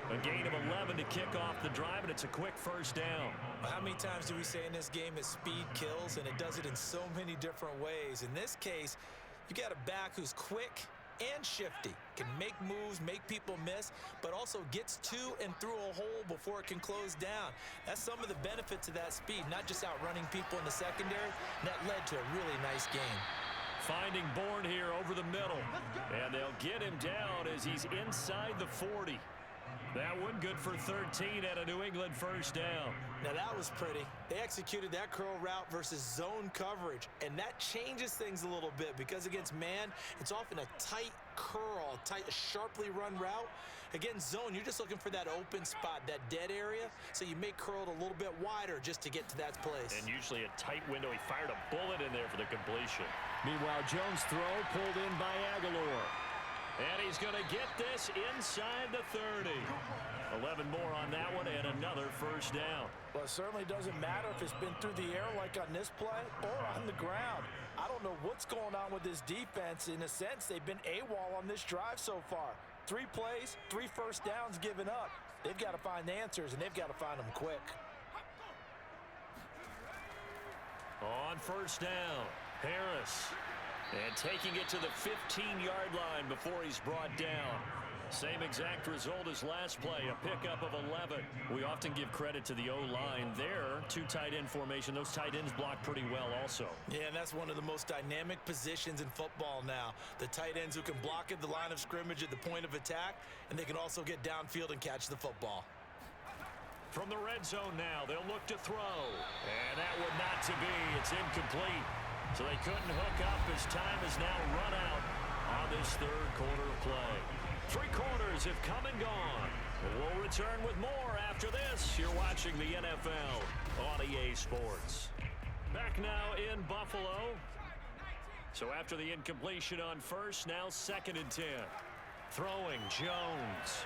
A gain of 11 to kick off the drive, and it's a quick 1st down. How many times do we say in this game that speed kills, and it does it in so many different ways? In this case, you got a back who's quick and shifty, can make moves, make people miss, but also gets to and through a hole before it can close down. That's some of the benefits of that speed, not just outrunning people in the secondary. That led to a really nice game. Finding Bourne here over the middle, and they'll get him down as he's inside the 40. That one good for 13 at a New England 1st down. Now that was pretty. They executed that curl route versus zone coverage, and that changes things a little bit because against man, it's often a tight curl, tight, sharply run route. Against zone, you're just looking for that open spot, that dead area, so you may curl it a little bit wider just to get to that place. And usually a tight window. He fired a bullet in there for the completion. Meanwhile, Jones' throw pulled in by Aguilar. And he's going to get this inside the 30. 11 more on that one and another 1st down. Well, it certainly doesn't matter if it's been through the air like on this play or on the ground. I don't know what's going on with this defense. In a sense, they've been AWOL on this drive so far. 3 plays, 3 1st downs given up. They've got to find answers, and they've got to find them quick. On 1st down, Harris. And taking it to the 15-yard line before he's brought down. Same exact result as last play, a pickup of 11. We often give credit to the O-line there. 2 tight end formation. Those tight ends block pretty well also. Yeah, and that's one of the most dynamic positions in football now. The tight ends who can block at the line of scrimmage at the point of attack, and they can also get downfield and catch the football. From the red zone now, they'll look to throw. And that one not to be. It's incomplete. So they couldn't hook up as time has now run out on this 3rd quarter of play. 3 quarters have come and gone. We'll return with more after this. You're watching the NFL on EA Sports. Back now in Buffalo. So after the incompletion on 1st, now 2nd and 10. Throwing Jones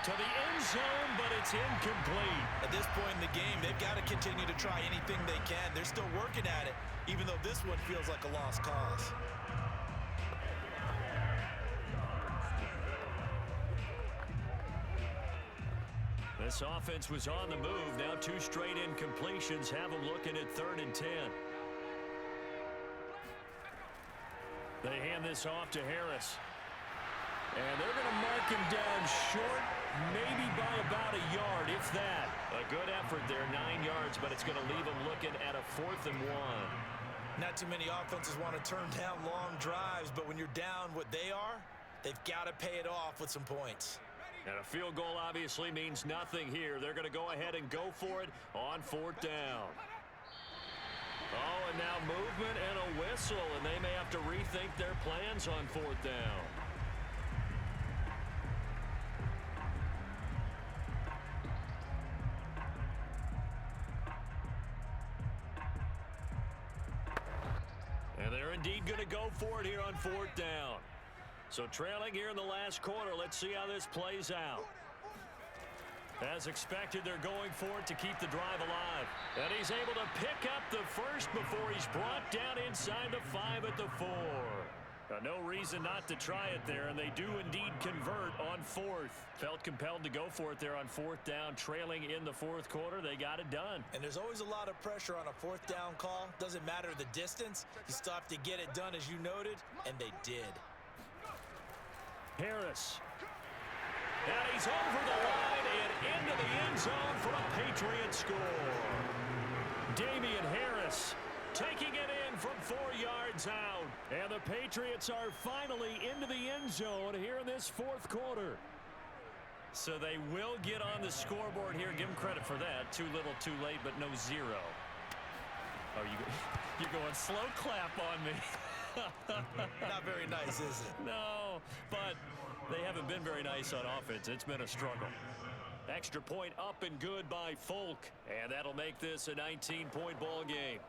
to the end zone, but it's incomplete. At this point in the game, they've got to continue to try anything they can. They're still working at it, even though this one feels like a lost cause. This offense was on the move. Now 2 straight incompletions have them looking at 3rd and 10. They hand this off to Harris. And they're going to mark him down short, maybe by about a yard, if that. A good effort there, 9 yards, but it's going to leave them looking at a 4th and 1. Not too many offenses want to turn down long drives, but when you're down what they are, they've got to pay it off with some points. And a field goal obviously means nothing here. They're going to go ahead and go for it on 4th down. Oh, and now movement and a whistle, and they may have to rethink their plans on 4th down. And they're indeed going to go for it here on 4th down. So trailing here in the last quarter, let's see how this plays out. As expected, they're going for it to keep the drive alive. And he's able to pick up the 1st before he's brought down inside the 5 at the 4. No reason not to try it there, and they do indeed convert on 4th. Felt compelled to go for it there on 4th down, trailing in the 4th quarter. They got it done. And there's always a lot of pressure on a 4th down call. Doesn't matter the distance. You still have to get it done, as you noted, and they did. Harris. And he's over the line and into the end zone for a Patriots score. Damian Harris taking it in from 4 yards out. And the Patriots are finally into the end zone here in this fourth quarter. So they will get on the scoreboard here. Give them credit for that. Too little, too late, but no zero. Oh, you're going slow clap on me. Not very nice, is it? No, but they haven't been very nice on offense. It's been a struggle. Extra point up and good by Folk. And that'll make this a 19-point ball game.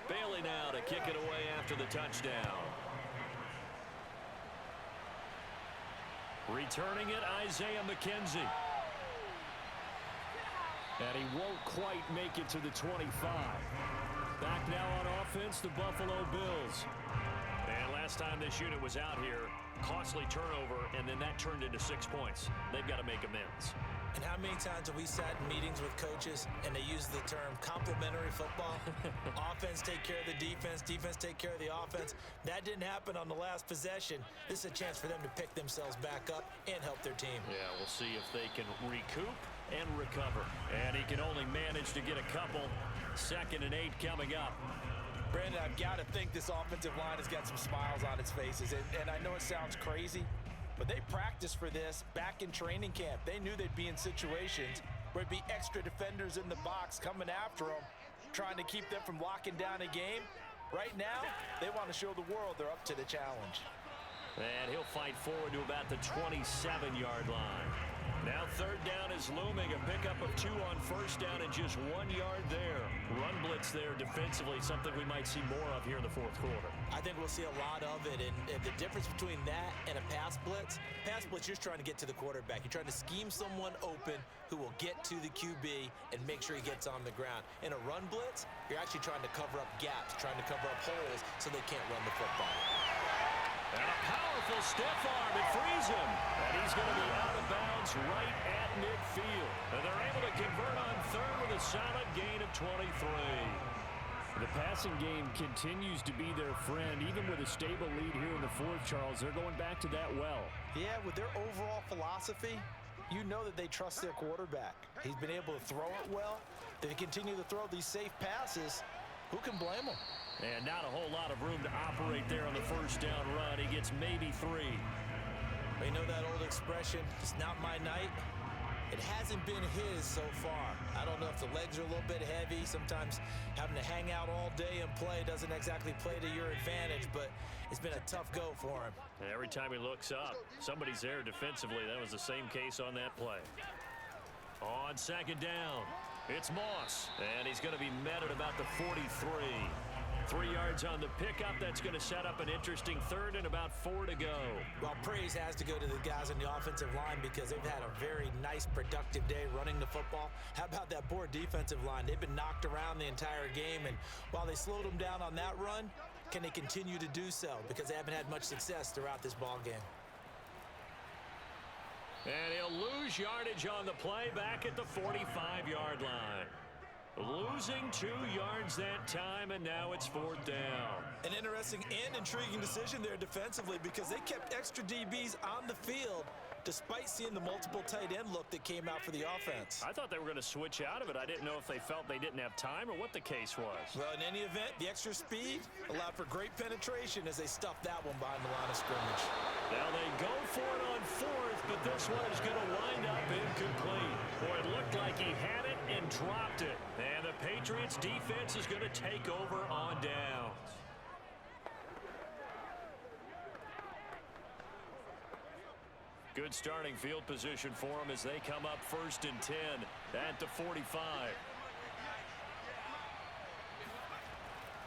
Bailey now to kick it away after the touchdown. Returning it, Isaiah McKenzie. And he won't quite make it to the 25. Back now on offense, the Buffalo Bills. And last time this unit was out here, costly turnover, and then that turned into 6 points. They've got to make amends. And how many times have we sat in meetings with coaches and they use the term complementary football? Offense take care of the defense, defense take care of the offense. That didn't happen on the last possession. This is a chance for them to pick themselves back up and help their team. Yeah, we'll see if they can recoup and recover. And he can only manage to get a couple. 2nd and 8 coming up. Brandon, I've got to think this offensive line has got some smiles on its faces. And I know it sounds crazy, but they practiced for this back in training camp. They knew they'd be in situations where it'd be extra defenders in the box coming after them, trying to keep them from locking down a game. Right now, they want to show the world they're up to the challenge. And he'll fight forward to about the 27-yard line. Now 3rd down is looming. A pickup of 2 on 1st down and just 1 yard there. Run blitz there defensively, something we might see more of here in the 4th quarter. I think we'll see a lot of it. And the difference between that and a pass blitz, you're just trying to get to the quarterback. You're trying to scheme someone open who will get to the QB and make sure he gets on the ground. In a run blitz, you're actually trying to cover up gaps, trying to cover up holes so they can't run the football. And a powerful stiff arm. It frees him. And he's going to be out of bounds right at midfield. And they're able to convert on 3rd with a solid gain of 23. The passing game continues to be their friend. Even with a stable lead here in the 4th, Charles, they're going back to that well. Yeah, with their overall philosophy, you know that they trust their quarterback. He's been able to throw it well. They continue to throw these safe passes. Who can blame them? And not a whole lot of room to operate there on the 1st down run. He gets maybe 3. You know that old expression, it's not my night? It hasn't been his so far. I don't know if the legs are a little bit heavy. Sometimes having to hang out all day and play doesn't exactly play to your advantage, but it's been a tough go for him. And every time he looks up, somebody's there defensively. That was the same case on that play. On 2nd down, it's Moss, and he's going to be met at about the 43. 3 yards on the pickup. That's going to set up an interesting 3rd and about 4 to go. Well, praise has to go to the guys on the offensive line because they've had a very nice, productive day running the football. How about that poor defensive line? They've been knocked around the entire game, and while they slowed them down on that run, can they continue to do so? Because they haven't had much success throughout this ball game. And he'll lose yardage on the play back at the 45-yard line. Losing 2 yards that time, and now it's 4th down. An interesting and intriguing decision there defensively because they kept extra DBs on the field despite seeing the multiple tight end look that came out for the offense. I thought they were going to switch out of it. I didn't know if they felt they didn't have time or what the case was. Well, in any event, the extra speed allowed for great penetration as they stuffed that one behind the line of scrimmage. Now they go for it on 4th, but this one is going to wind up incomplete. Boy, it looked like he had it and dropped it. And the Patriots defense is going to take over on downs. Good starting field position for them as they come up 1st and 10 at the 45.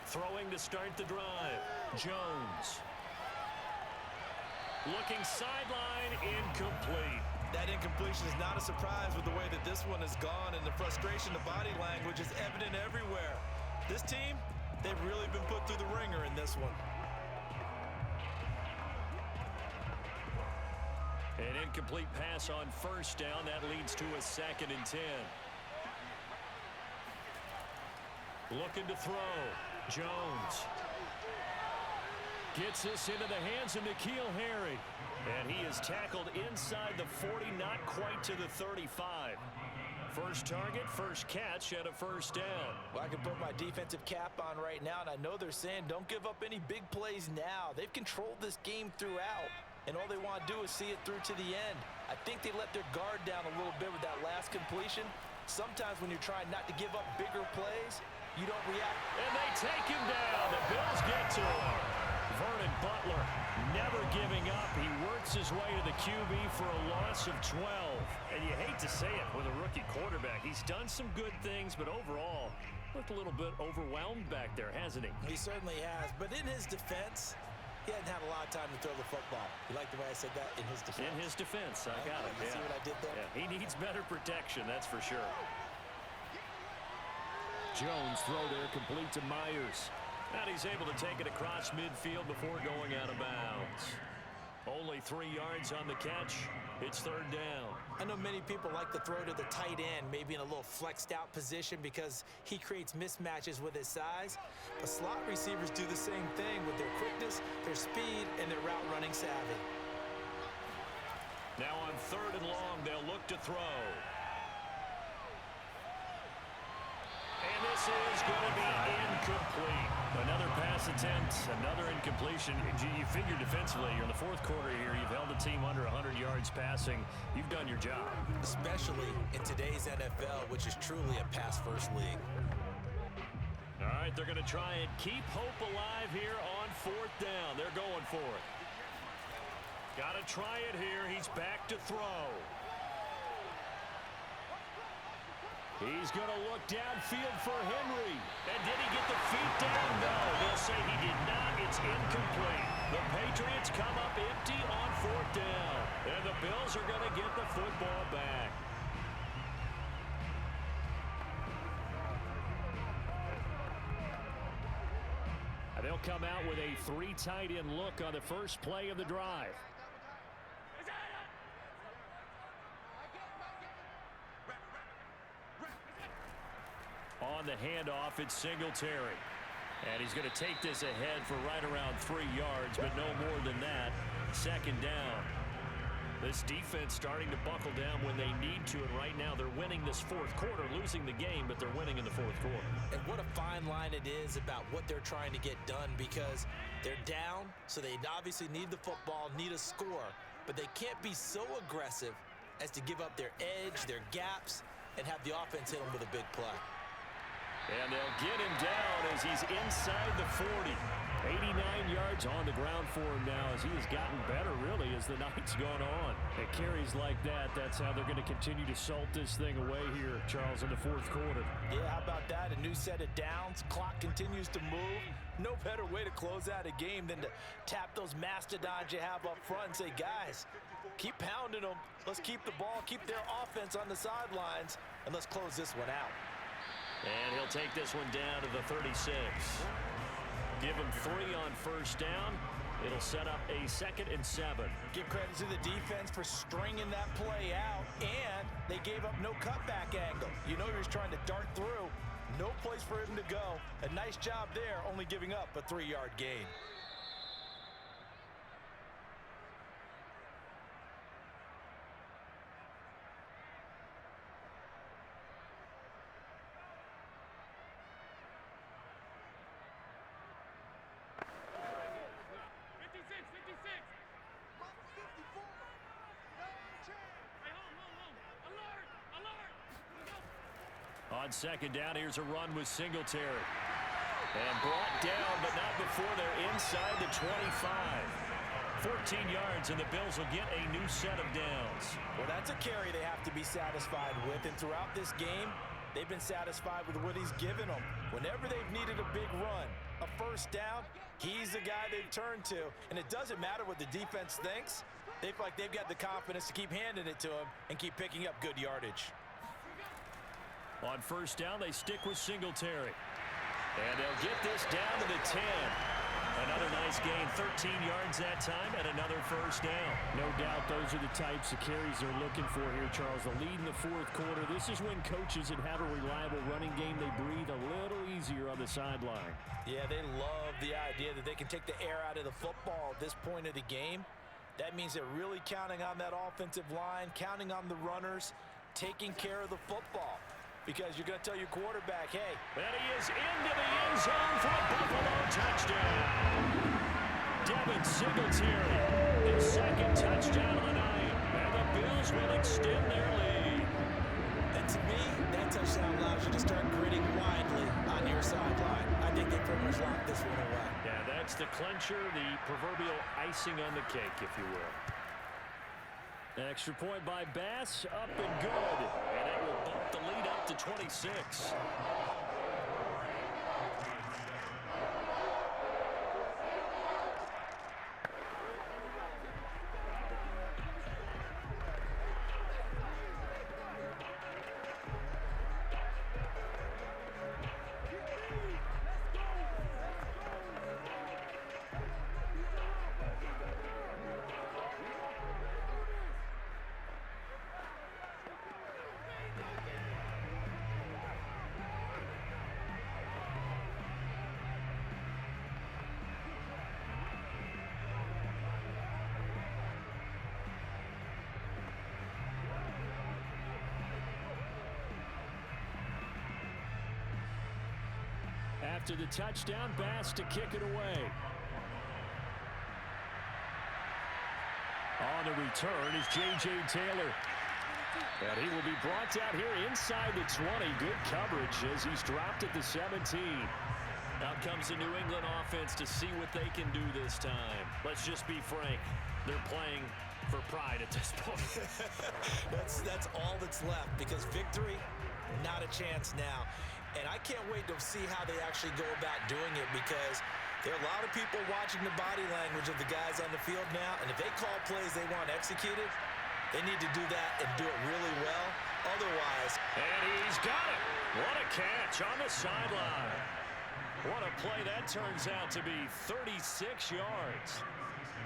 Throwing to start the drive. Jones. Looking sideline, incomplete. That incompletion is not a surprise with the way that this one has gone, and the frustration, the body language is evident everywhere. This team, they've really been put through the ringer in this one. An incomplete pass on first down. That leads to a 2nd and 10. Looking to throw. Jones. Gets this into the hands of N'Keal Harry. And he is tackled inside the 40, not quite to the 35. First target, first catch, and a first down. Well, I can put my defensive cap on right now, and I know they're saying don't give up any big plays now. They've controlled this game throughout, and all they want to do is see it through to the end. I think they let their guard down a little bit with that last completion. Sometimes when you're trying not to give up bigger plays, you don't react. And they take him down. The Bills get to him. Vernon Butler never giving up. He works his way to the QB for a loss of 12. And you hate to say it with a rookie quarterback. He's done some good things, but overall, looked a little bit overwhelmed back there, hasn't he? He certainly has, but in his defense, he hasn't had a lot of time to throw the football. You like the way I said that? In his defense. In his defense, I got it. You see what I did there? Yeah, he needs better protection, that's for sure. Jones throw there complete to Myers. And he's able to take it across midfield before going out of bounds. Only 3 yards on the catch. It's 3rd down. I know many people like to throw to the tight end, maybe in a little flexed out position because he creates mismatches with his size. But slot receivers do the same thing with their quickness, their speed, and their route running savvy. Now on 3rd and long, they'll look to throw. And this is going to be incomplete. Another pass attempt, another incompletion. You figure defensively, you're in the 4th quarter here. You've held a team under 100 yards passing. You've done your job. Especially in today's NFL, which is truly a pass-first league. All right, they're going to try and keep hope alive here on 4th down. They're going for it. Got to try it here. He's back to throw. He's going to look downfield for Henry. And did he get the feet down? No, they'll say he did not. It's incomplete. The Patriots come up empty on 4th down. And the Bills are going to get the football back. And they'll come out with a 3 tight end look on the first play of the drive. On the handoff, it's Singletary. And he's going to take this ahead for right around 3 yards, but no more than that. 2nd down. This defense starting to buckle down when they need to, and right now they're winning this 4th quarter, losing the game, but they're winning in the 4th quarter. And what a fine line it is about what they're trying to get done, because they're down, so they obviously need the football, need a score, but they can't be so aggressive as to give up their edge, their gaps, and have the offense hit them with a big play. And they'll get him down as he's inside the 40. 89 yards on the ground for him now as he has gotten better, really, as the night's gone on. It carries like that. That's how they're going to continue to salt this thing away here, Charles, in the 4th quarter. Yeah, how about that? A new set of downs. Clock continues to move. No better way to close out a game than to tap those mastodons you have up front and say, guys, keep pounding them. Let's keep the ball, keep their offense on the sidelines, and let's close this one out. And he'll take this one down to the 36. Give him 3 on first down. It'll set up a 2nd and 7. Give credit to the defense for stringing that play out, and they gave up no cutback angle. You know he was trying to dart through. No place for him to go. A nice job there, only giving up a 3-yard gain. On 2nd down, here's a run with Singletary. And brought down, but not before they're inside the 25. 14 yards, and the Bills will get a new set of downs. Well, that's a carry they have to be satisfied with, and throughout this game, they've been satisfied with what he's given them. Whenever they've needed a big run, a first down, he's the guy they've turned to. And it doesn't matter what the defense thinks. They feel like they've got the confidence to keep handing it to him and keep picking up good yardage. On first down, they stick with Singletary. And they'll get this down to the 10. Another nice gain, 13 yards that time, and another first down. No doubt those are the types of carries they're looking for here, Charles. The lead in the fourth quarter. This is when coaches that have a reliable running game, they breathe a little easier on the sideline. Yeah, they love the idea that they can take the air out of the football at this point of the game. That means they're really counting on that offensive line, counting on the runners, taking care of the football. Because you're going to tell your quarterback, hey. And he is into the end zone for a Buffalo touchdown. Devin Singletary, his second touchdown of the night. And the Bills will extend their lead. And to me, that touchdown allows you to start gritting widely on your sideline. I think they pretty much locked this one away. Yeah, that's the clincher, the proverbial icing on the cake, if you will. Extra point by Bass, up and good. And that will bump the lead up to 26. After the touchdown, Bass to kick it away. On the return is J.J. Taylor. And he will be brought out here inside the 20. Good coverage as he's dropped at the 17. Out comes the New England offense to see what they can do this time. Let's just be frank. They're playing for pride at this point. That's all that's left, because victory, not a chance now. And I can't wait to see how they actually go about doing it, because there are a lot of people watching the body language of the guys on the field now, and if they call plays they want executed, they need to do that and do it really well. Otherwise... And he's got it. What a catch on the sideline. What a play that turns out to be, 36 yards.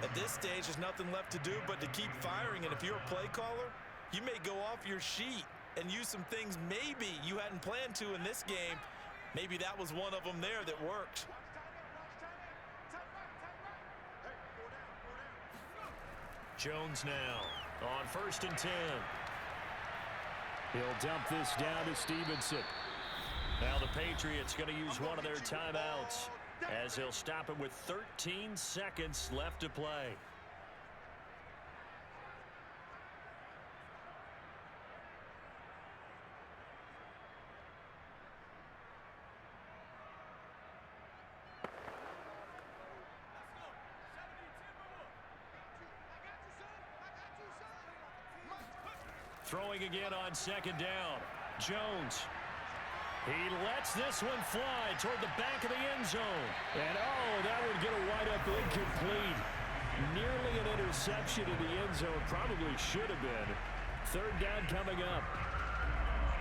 At this stage, there's nothing left to do but to keep firing, and if you're a play caller, you may go off your sheet and use some things maybe you hadn't planned to in this game. Maybe that was one of them there that worked. Jones now on 1st and 10. He'll dump this down to Stevenson. Now the Patriots going to use one of their timeouts as he'll stop it with 13 seconds left to play. Throwing again on 2nd down. Jones. He lets this one fly toward the back of the end zone. And that would get a wide up incomplete. Nearly an interception in the end zone. Probably should have been. 3rd down coming up.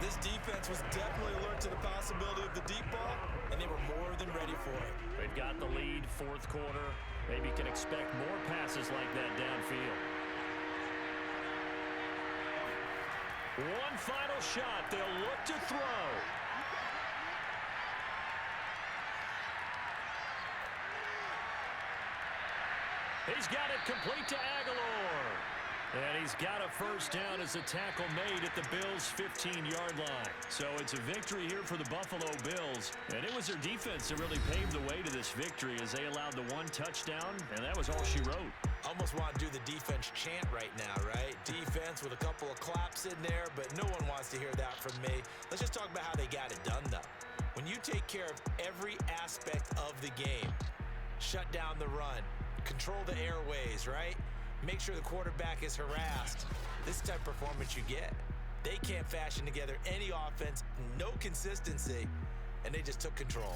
This defense was definitely alert to the possibility of the deep ball, and they were more than ready for it. They've got the lead, 4th quarter. Maybe can expect more passes like that downfield. One final shot. They'll look to throw. He's got it complete to Aguilar. And he's got a 1st down as the tackle made at the Bills' 15-yard line. So it's a victory here for the Buffalo Bills. And it was their defense that really paved the way to this victory as they allowed the 1 touchdown, and that was all she wrote. Almost want to do the defense chant right now, right? Defense with a couple of claps in there, but no one wants to hear that from me. Let's just talk about how they got it done, though. When you take care of every aspect of the game, shut down the run, control the airways, right? Make sure the quarterback is harassed. This is the type of performance you get. They can't fashion together any offense, no consistency, and they just took control.